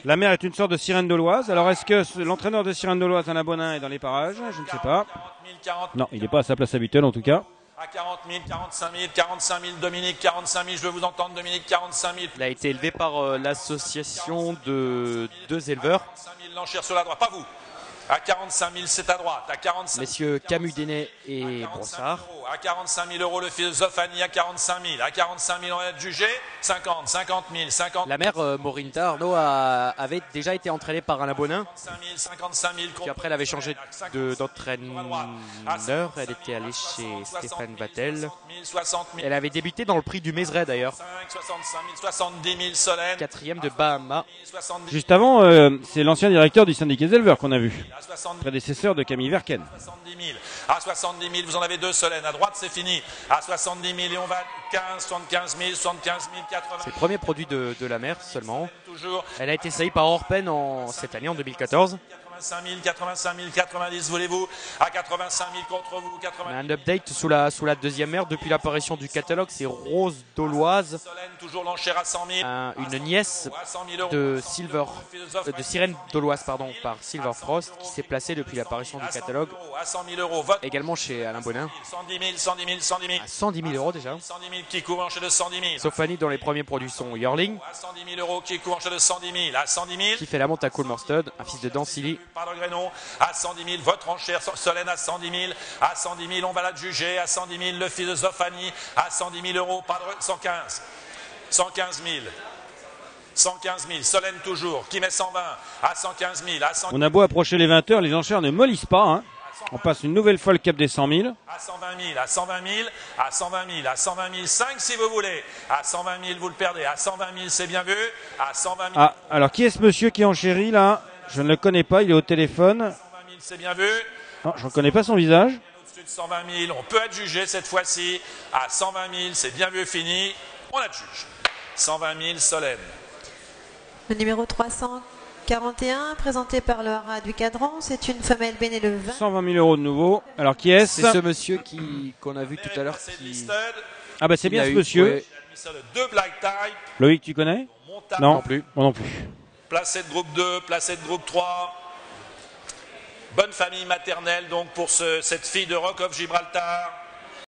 La mère est une sorte de sirène de l'Oise. Alors est-ce que l'entraîneur de sirène de l'Oise, Alain Bonin, est dans les parages? Je ne sais pas. Non, il n'est pas à sa place habituelle en tout cas. À 40 000, 45 000, 45 000, Dominique, 45 000, je veux vous entendre, Dominique, 45 000. Il a été élevé par l'association de deux éleveurs. 45 000, l'enchère sur la droite, pas vous. À 45 000, c'est à droite. À 45 Messieurs Camus Dénet et Bronsard. À 45 000 euros, le fils Zofani, à 45 000. À 45 000, on va être jugé. 50 000, 50. La mère Morinta, Arnaud, avait déjà été entraînée par Alain Bonin. 55 000. Puis après, elle avait changé d'entraîneur. Elle était allée chez Stéphane Vattel. 60 000. Elle avait débuté dans le prix du Mézeray d'ailleurs. 65 000, 70 000, Solène. 4e de Bahama. Juste avant, c'est l'ancien directeur du syndicat des éleveurs qu'on a vu. Prédécesseur de Camille Verken. 70 000. À 70 000, vous en avez deux, Solène. À droite, c'est fini. À 70 000, et on va à 15, 75 000, 75 000, 80 000. C'est le premier produit de la mère seulement. Toujours. Elle a été saillie par Orpen cette année, en 2014. 85 000, 90, voulez-vous? À 85 000 contre vous. 80 000. Un update sous la deuxième ère depuis l'apparition du catalogue, c'est Rose d'Auloise, Solène, toujours l'enchère à 100 000. une nièce de Sirène d'Auloise par Silver Frost, qui s'est placée depuis l'apparition du catalogue, à 100 000 euros. Vote. également chez Alain Bonin, 110 000, 110 000, 110 000. à 110 000 euros déjà. 110 000 qui court en jeu de 110 000. Sofani, dont les premiers produits sont Yearling, À 110 000 euros qui court en jeu de 110 000. À 110 000. qui fait la monte à Coolmore Stud, un fils de Dancily. Par le Grenon, à 110 000, votre enchère, Solène à 110 000, à 110 000, on va la juger, à 110 000, le fils de Zofani, à 110 000 euros, pas de 115 000, 115 000, Solène toujours, qui met 120, à 115 000, à 100 000. On a beau approcher les 20 heures, les enchères ne mollissent pas. Hein. On passe une nouvelle fois le cap des 100 000. À 120 000, à 120 000, à 120 000, à 120 000, 5 si vous voulez. À 120 000, vous le perdez. À 120 000, c'est bien vu. À 120 000. Ah, alors qui est ce monsieur qui enchérit là? Je ne le connais pas, il est au téléphone. 120 000, c'est bien vu. Non, je ne reconnais pas son visage. Au-dessus de 120 000, on peut être jugé cette fois-ci. À 120 000, c'est bien vu, fini. On adjuge. 120 000, Solène. Le numéro 341, présenté par le haras du cadran, c'est une femelle bénée le 20. 120 000 euros de nouveau. Alors qui est-ce? C'est ce monsieur qu'on a vu tout à l'heure. Ah bah c'est bien ce monsieur. Ouais. Deux black tie. Loïc, tu connais? Non, non plus. Moi non plus. Placé de groupe 2, placé de groupe 3. Bonne famille maternelle donc pour cette fille de Rock of Gibraltar.